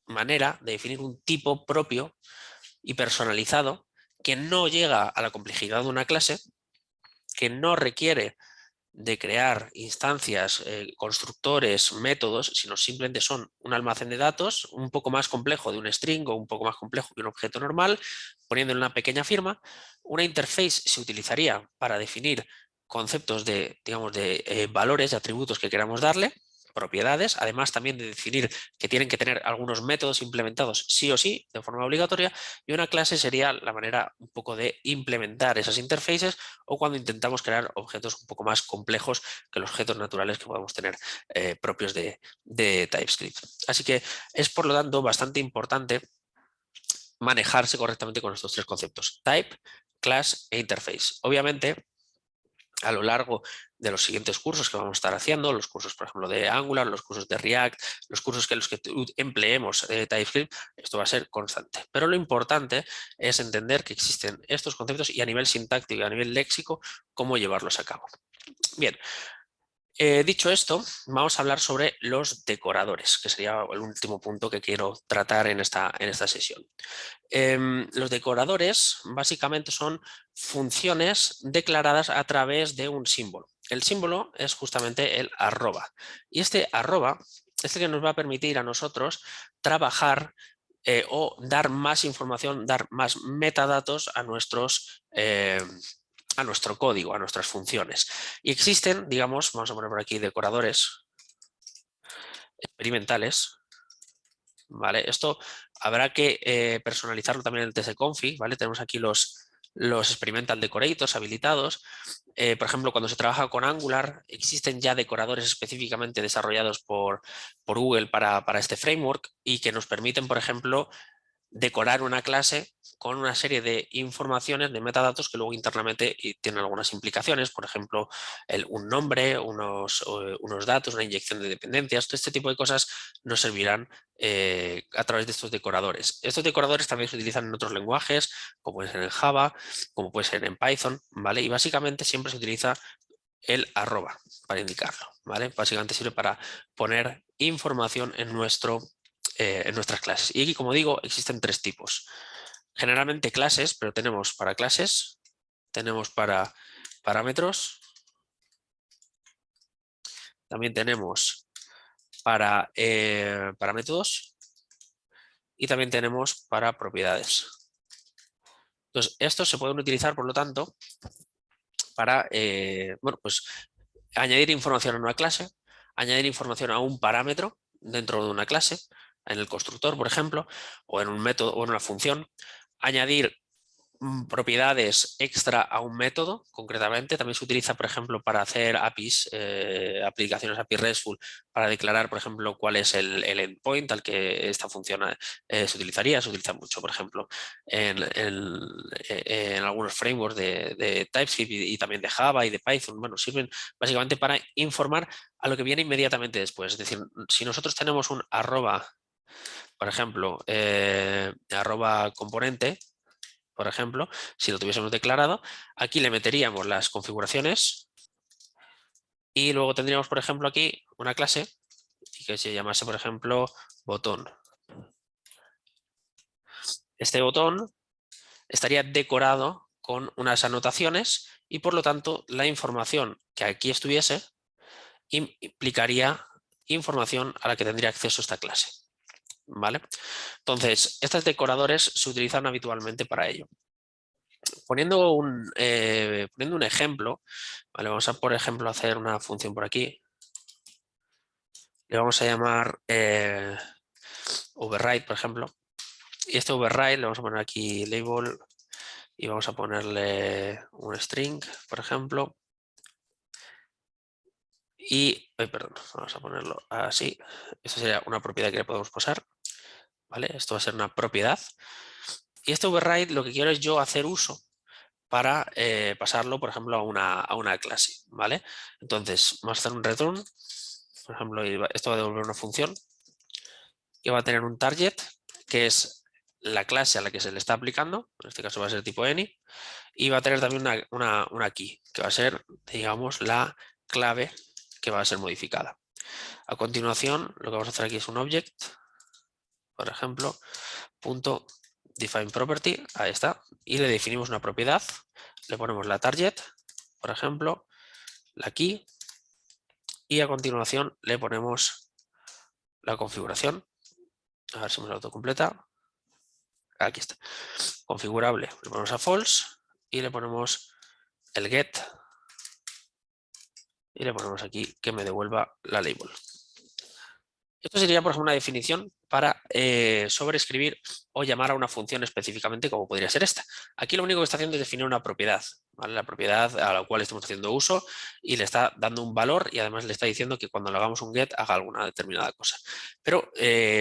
manera de definir un tipo propio y personalizado que no llega a la complejidad de una clase, que no requiere de crear instancias, constructores, métodos, sino simplemente son un almacén de datos un poco más complejo de un string o un poco más complejo que un objeto normal, poniéndole una pequeña firma. Una interface se utilizaría para definir conceptos de, digamos, de valores, de atributos que queramos darle, propiedades, además también de definir que tienen que tener algunos métodos implementados sí o sí, de forma obligatoria, y una clase sería la manera un poco de implementar esas interfaces o cuando intentamos crear objetos un poco más complejos que los objetos naturales que podemos tener propios de TypeScript. Así que es por lo tanto bastante importante manejarse correctamente con estos tres conceptos: type, class e interface. Obviamente, a lo largo de los siguientes cursos que vamos a estar haciendo, los cursos, por ejemplo, de Angular, los cursos de React, los cursos que los que empleemos TypeScript, esto va a ser constante. Pero lo importante es entender que existen estos conceptos y a nivel sintáctico y a nivel léxico, cómo llevarlos a cabo. Bien, dicho esto, vamos a hablar sobre los decoradores, que sería el último punto que quiero tratar en esta sesión. Los decoradores básicamente son funciones declaradas a través de un símbolo. El símbolo es justamente el arroba. Y este arroba es el que nos va a permitir a nosotros trabajar o dar más información, dar más metadatos a nuestro código, a nuestras funciones. Y existen, digamos, vamos a poner por aquí decoradores experimentales. ¿Vale? Esto habrá que personalizarlo también en el test-config, ¿vale? Tenemos aquí los experimental decorators habilitados. Por ejemplo, cuando se trabaja con Angular, existen ya decoradores específicamente desarrollados por Google para este framework y que nos permiten, por ejemplo, decorar una clase con una serie de informaciones, de metadatos que luego internamente tienen algunas implicaciones, por ejemplo, un nombre, unos datos, una inyección de dependencias. Todo este tipo de cosas nos servirán a través de estos decoradores. Estos decoradores también se utilizan en otros lenguajes, como puede ser en Java, como puede ser en Python, ¿vale? Y básicamente siempre se utiliza el arroba para indicarlo, ¿vale? Básicamente sirve para poner información en nuestras clases. Y aquí, como digo, existen tres tipos. Generalmente clases, pero tenemos para clases, tenemos para parámetros, también tenemos para métodos y también tenemos para propiedades. Entonces, estos se pueden utilizar, por lo tanto, para bueno, pues, añadir información a una clase, añadir información a un parámetro dentro de una clase, en el constructor, por ejemplo, o en un método o en una función, añadir propiedades extra a un método, concretamente. También se utiliza, por ejemplo, para hacer APIs, aplicaciones API RESTful, para declarar, por ejemplo, cuál es el endpoint al que esta función se utilizaría. Se utiliza mucho, por ejemplo, en algunos frameworks de TypeScript y también de Java y de Python. Bueno, sirven básicamente para informar a lo que viene inmediatamente después. Es decir, si nosotros tenemos un arroba, por ejemplo, arroba componente, por ejemplo, si lo tuviésemos declarado, aquí le meteríamos las configuraciones y luego tendríamos, por ejemplo, aquí una clase que se llamase, por ejemplo, botón. Este botón estaría decorado con unas anotaciones y, por lo tanto, la información que aquí estuviese implicaría información a la que tendría acceso esta clase. ¿Vale? Entonces, estos decoradores se utilizan habitualmente para ello. Poniendo un ejemplo, ¿vale? Vamos a, por ejemplo, hacer una función por aquí. Le vamos a llamar override, por ejemplo. Y este override le vamos a poner aquí label y vamos a ponerle un string, por ejemplo. Y, perdón, vamos a ponerlo así. Esta sería una propiedad que le podemos pasar. ¿Vale? Esto va a ser una propiedad. Y este override lo que quiero es yo hacer uso para pasarlo, por ejemplo, a una clase, ¿vale? Entonces, vamos a hacer un return, por ejemplo, y esto va a devolver una función que va a tener un target, que es la clase a la que se le está aplicando, en este caso va a ser tipo any, y va a tener también una key, que va a ser, digamos, la clave que va a ser modificada. A continuación, lo que vamos a hacer aquí es un object, por ejemplo, punto define property, ahí está, y le definimos una propiedad, le ponemos la target, por ejemplo, la key, y a continuación le ponemos la configuración, a ver si me lo autocompleta, aquí está, configurable, le ponemos a false y le ponemos el get y le ponemos aquí que me devuelva la label. Esto sería, por ejemplo, una definición para sobreescribir o llamar a una función específicamente, como podría ser esta. Aquí lo único que está haciendo es definir una propiedad, ¿vale? La propiedad a la cual estamos haciendo uso y le está dando un valor y además le está diciendo que cuando le hagamos un get haga alguna determinada cosa. Pero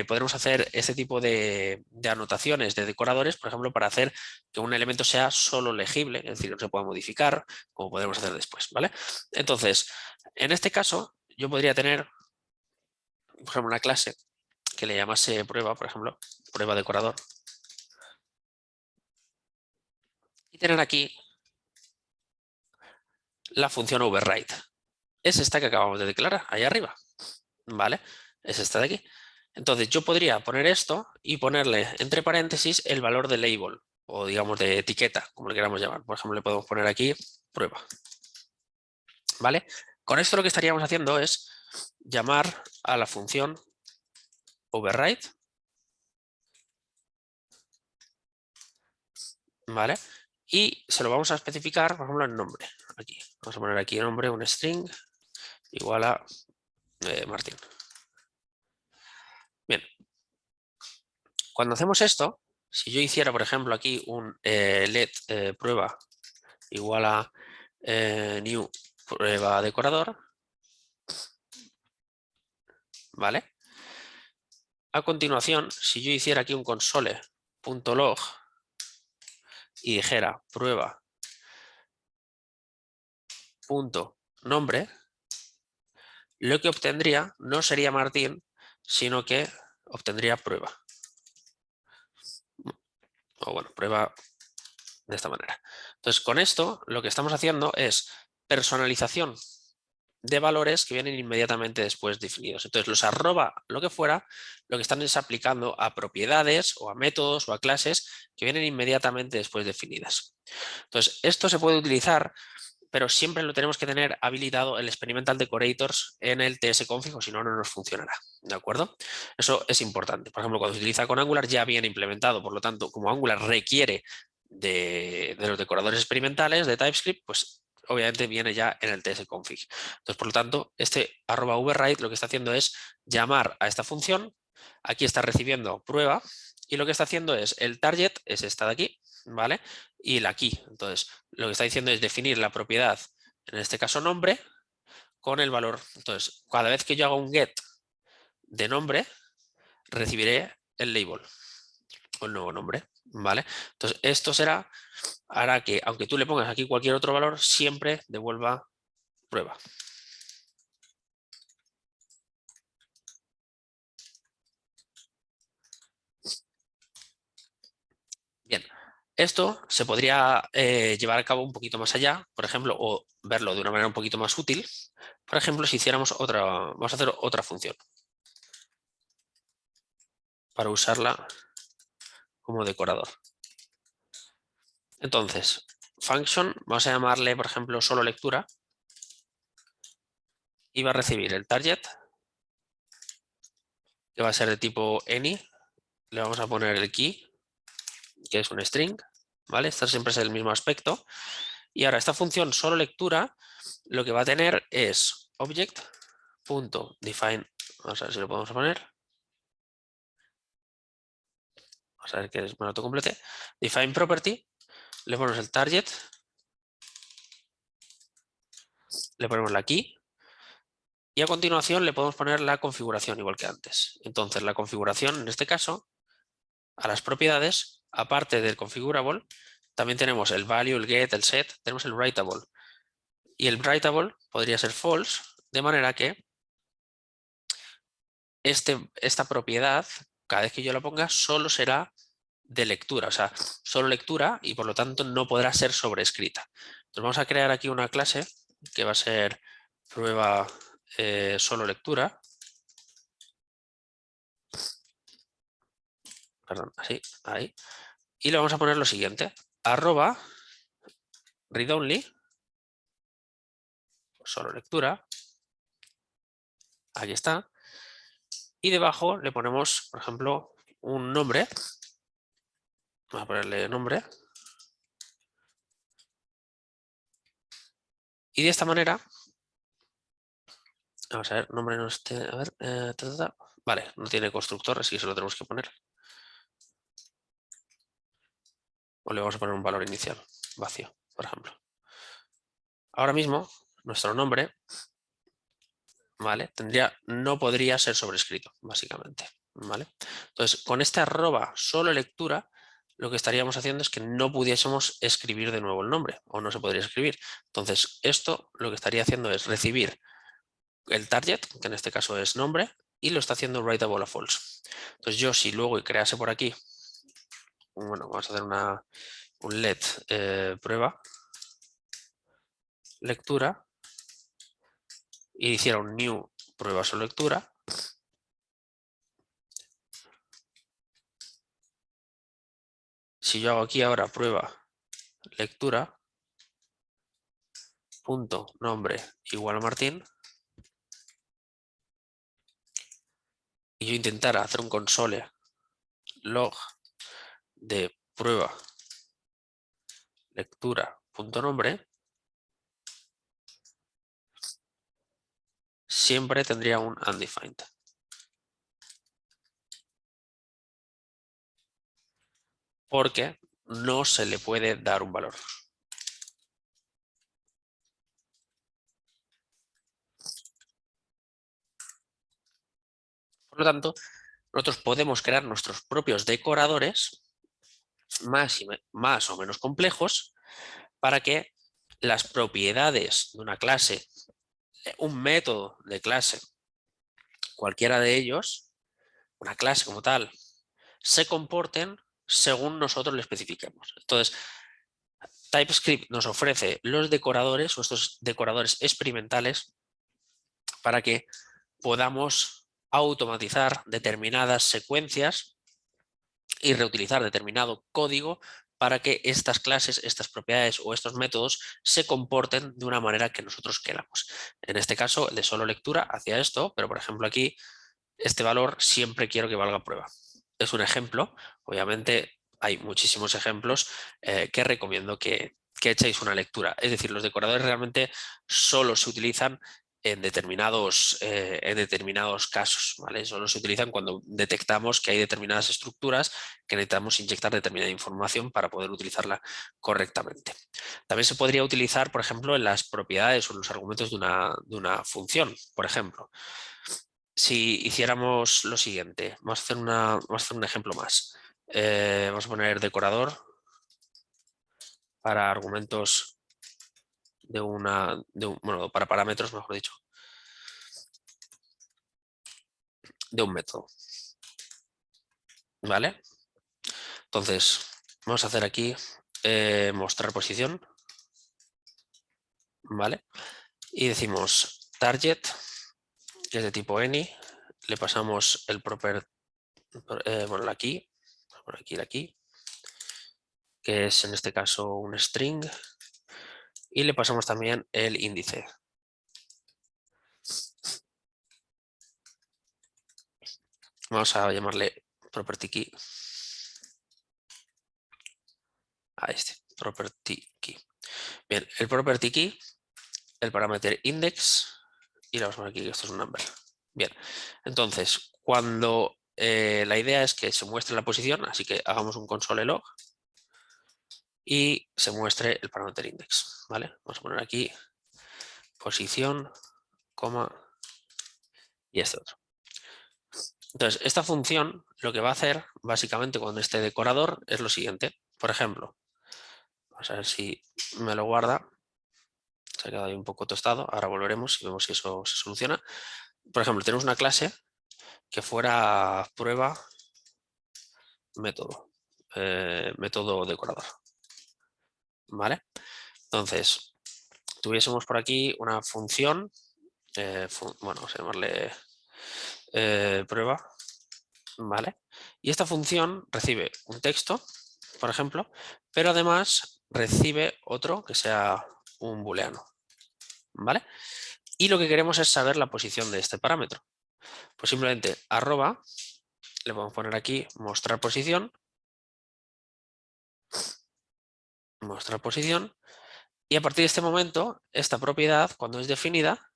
podremos hacer este tipo de anotaciones de decoradores, por ejemplo, para hacer que un elemento sea solo legible, es decir, no se pueda modificar, como podremos hacer después, ¿vale? Entonces, en este caso, yo podría tener, por ejemplo, una clase que le llamase prueba, por ejemplo, prueba decorador. Y tener aquí la función override. Es esta que acabamos de declarar, ahí arriba. ¿Vale? Es esta de aquí. Entonces yo podría poner esto y ponerle entre paréntesis el valor de label o digamos de etiqueta, como le queramos llamar. Por ejemplo, le podemos poner aquí prueba. ¿Vale? Con esto lo que estaríamos haciendo es llamar a la función override. ¿Vale? Y se lo vamos a especificar, por ejemplo, en nombre. Aquí. Vamos a poner aquí nombre, un string igual a Martín. Bien. Cuando hacemos esto, si yo hiciera, por ejemplo, aquí un let prueba igual a new prueba decorador, ¿vale? A continuación, si yo hiciera aquí un console.log y dijera prueba.nombre, lo que obtendría no sería Martín, sino que obtendría prueba. O bueno, prueba de esta manera. Entonces, con esto lo que estamos haciendo es personalización de valores que vienen inmediatamente después definidos. Entonces, los arroba, lo que fuera, lo que están es aplicando a propiedades o a métodos o a clases que vienen inmediatamente después definidas. Entonces, esto se puede utilizar, pero siempre lo tenemos que tener habilitado el Experimental Decorators en el tsconfig, o si no, no nos funcionará. ¿De acuerdo? Eso es importante. Por ejemplo, cuando se utiliza con Angular ya viene implementado, por lo tanto, como Angular requiere de los decoradores experimentales de TypeScript, pues obviamente viene ya en el tsconfig. Entonces, por lo tanto, este @override lo que está haciendo es llamar a esta función. Aquí está recibiendo prueba y lo que está haciendo es el target, es esta de aquí, ¿vale? Y la key. Entonces, lo que está diciendo es definir la propiedad, en este caso nombre, con el valor. Entonces, cada vez que yo haga un get de nombre, recibiré el label o el nuevo nombre, ¿vale? Entonces, esto hará que, aunque tú le pongas aquí cualquier otro valor, siempre devuelva prueba. Bien, esto se podría llevar a cabo un poquito más allá, por ejemplo, o verlo de una manera un poquito más útil. Por ejemplo, si hiciéramos otra, vamos a hacer otra función para usarla como decorador. Entonces, function, vamos a llamarle, por ejemplo, solo lectura y va a recibir el target, que va a ser de tipo any. Le vamos a poner el key, que es un string, ¿vale? Esto siempre es el mismo aspecto. Y ahora esta función solo lectura lo que va a tener es object.define, vamos a ver si lo podemos poner. Vamos a ver que es un autocomplete. Define property, le ponemos el target, le ponemos la key y a continuación le podemos poner la configuración igual que antes. Entonces la configuración en este caso, a las propiedades, aparte del configurable, también tenemos el value, el get, el set, tenemos el writable. Y el writable podría ser false, de manera que esta propiedad, cada vez que yo la ponga, solo será de lectura, o sea, solo lectura y por lo tanto no podrá ser sobrescrita. Entonces vamos a crear aquí una clase que va a ser prueba solo lectura. Perdón, así, ahí. Y le vamos a poner lo siguiente, arroba read-only, solo lectura, aquí está, y debajo le ponemos, por ejemplo, un nombre, vamos a ponerle nombre, y de esta manera, vamos a ver, nombre no esté, a ver, vale, no tiene constructor, así que se lo tenemos que poner, o le vamos a poner un valor inicial, vacío, por ejemplo. Ahora mismo, nuestro nombre, ¿vale? No podría ser sobrescrito, básicamente, ¿vale? Entonces, con este arroba solo lectura, lo que estaríamos haciendo es que no pudiésemos escribir de nuevo el nombre, o no se podría escribir. Entonces, esto lo que estaría haciendo es recibir el target, que en este caso es nombre, y lo está haciendo writable a false. Entonces, yo si luego crease por aquí, bueno, vamos a hacer un let prueba lectura, y hiciera un new prueba solo lectura, si yo hago aquí ahora prueba lectura, punto nombre igual a Martín, y yo intentara hacer un console log de prueba lectura punto nombre, siempre tendría un undefined. Porque no se le puede dar un valor. Por lo tanto, nosotros podemos crear nuestros propios decoradores más o menos complejos para que las propiedades de una clase, un método de clase, cualquiera de ellos, una clase como tal, se comporten según nosotros le especifiquemos. Entonces, TypeScript nos ofrece los decoradores o estos decoradores experimentales para que podamos automatizar determinadas secuencias y reutilizar determinado código para que estas clases, estas propiedades o estos métodos se comporten de una manera que nosotros queramos. En este caso, el de solo lectura hacía esto, pero por ejemplo aquí, este valor siempre quiero que valga prueba. Es un ejemplo, obviamente hay muchísimos ejemplos que recomiendo que echéis una lectura. Es decir, los decoradores realmente solo se utilizan en determinados casos, ¿vale? Solo se utilizan cuando detectamos que hay determinadas estructuras que necesitamos inyectar determinada información para poder utilizarla correctamente. También se podría utilizar, por ejemplo, en las propiedades o en los argumentos de una función, por ejemplo. Si hiciéramos lo siguiente, vamos a hacer un ejemplo más. Vamos a poner decorador para argumentos bueno, para parámetros, mejor dicho, de un método. ¿Vale? Entonces, vamos a hacer aquí mostrar posición. ¿Vale? Y decimos target, que es de tipo any, le pasamos el proper, bueno, la key, por aquí, que es en este caso un string, y le pasamos también el índice. Vamos a llamarle property key a este, property key. Bien, el property key, el parámetro index, y le vamos a poner aquí que esto es un number. Bien, entonces, cuando la idea es que se muestre la posición, así que hagamos un console log y se muestre el parámetro index, ¿vale? Vamos a poner aquí posición, coma, y este otro. Entonces, esta función lo que va a hacer, básicamente, cuando esté decorador, es lo siguiente. Por ejemplo, vamos a ver si me lo guarda. Se ha quedado ahí un poco tostado. Ahora volveremos y vemos si eso se soluciona. Por ejemplo, tenemos una clase que fuera prueba método. método decorador. ¿Vale? Entonces, tuviésemos por aquí una función, bueno, vamos a llamarle prueba, ¿vale? Y esta función recibe un texto, por ejemplo, pero además recibe otro que sea un booleano, ¿vale? Y lo que queremos es saber la posición de este parámetro. Pues simplemente arroba, le podemos poner aquí mostrar posición, y a partir de este momento, esta propiedad, cuando es definida,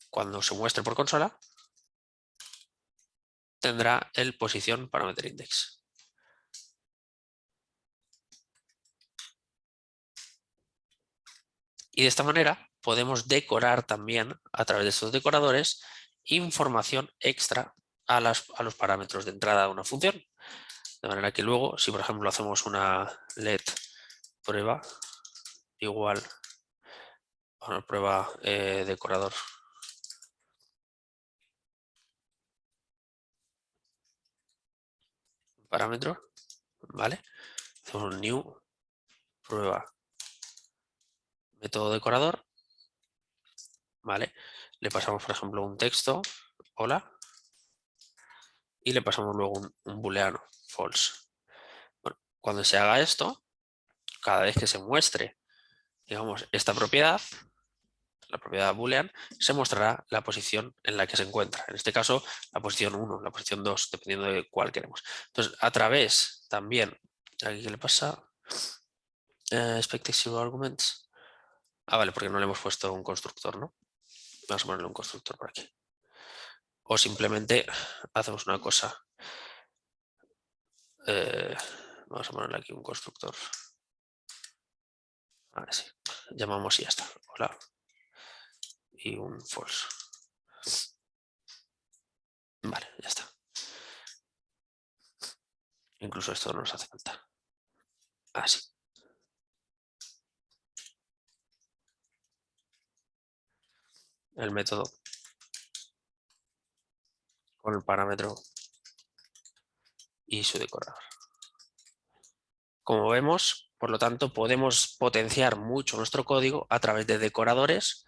cuando se muestre por consola, tendrá el posición parameter index. Y de esta manera podemos decorar también a través de estos decoradores información extra a los parámetros de entrada de una función. De manera que luego, si por ejemplo hacemos una let prueba igual a una prueba decorador parámetro, ¿vale? Hacemos un new prueba método decorador, ¿vale? Le pasamos por ejemplo un texto, hola, y le pasamos luego un booleano, false. Bueno, cuando se haga esto, cada vez que se muestre, digamos, esta propiedad, la propiedad boolean, se mostrará la posición en la que se encuentra. En este caso, la posición 1, la posición 2, dependiendo de cuál queremos. Entonces, a través también, aquí qué le pasa, expected zero arguments. Ah, vale, porque no le hemos puesto un constructor, ¿no? Vamos a ponerle un constructor por aquí. O simplemente hacemos una cosa. Vamos a ponerle aquí un constructor. Ahora sí. Llamamos y ya está. Hola. Y un false. Vale, ya está. Incluso esto no nos hace falta. Así. El método con el parámetro y su decorador. Como vemos, por lo tanto, podemos potenciar mucho nuestro código a través de decoradores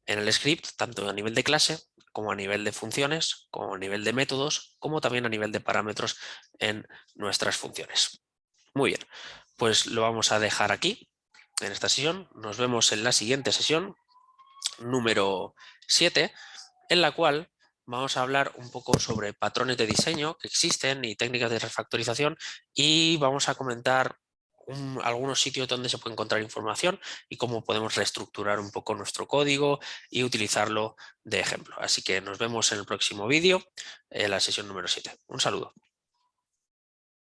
en el script, tanto a nivel de clase, como a nivel de funciones, como a nivel de métodos, como también a nivel de parámetros en nuestras funciones. Muy bien, pues lo vamos a dejar aquí en esta sesión. Nos vemos en la siguiente sesión, número 7, en la cual vamos a hablar un poco sobre patrones de diseño que existen y técnicas de refactorización, y vamos a comentar algunos sitios donde se puede encontrar información y cómo podemos reestructurar un poco nuestro código y utilizarlo de ejemplo. Así que nos vemos en el próximo vídeo, en la sesión número 7. Un saludo.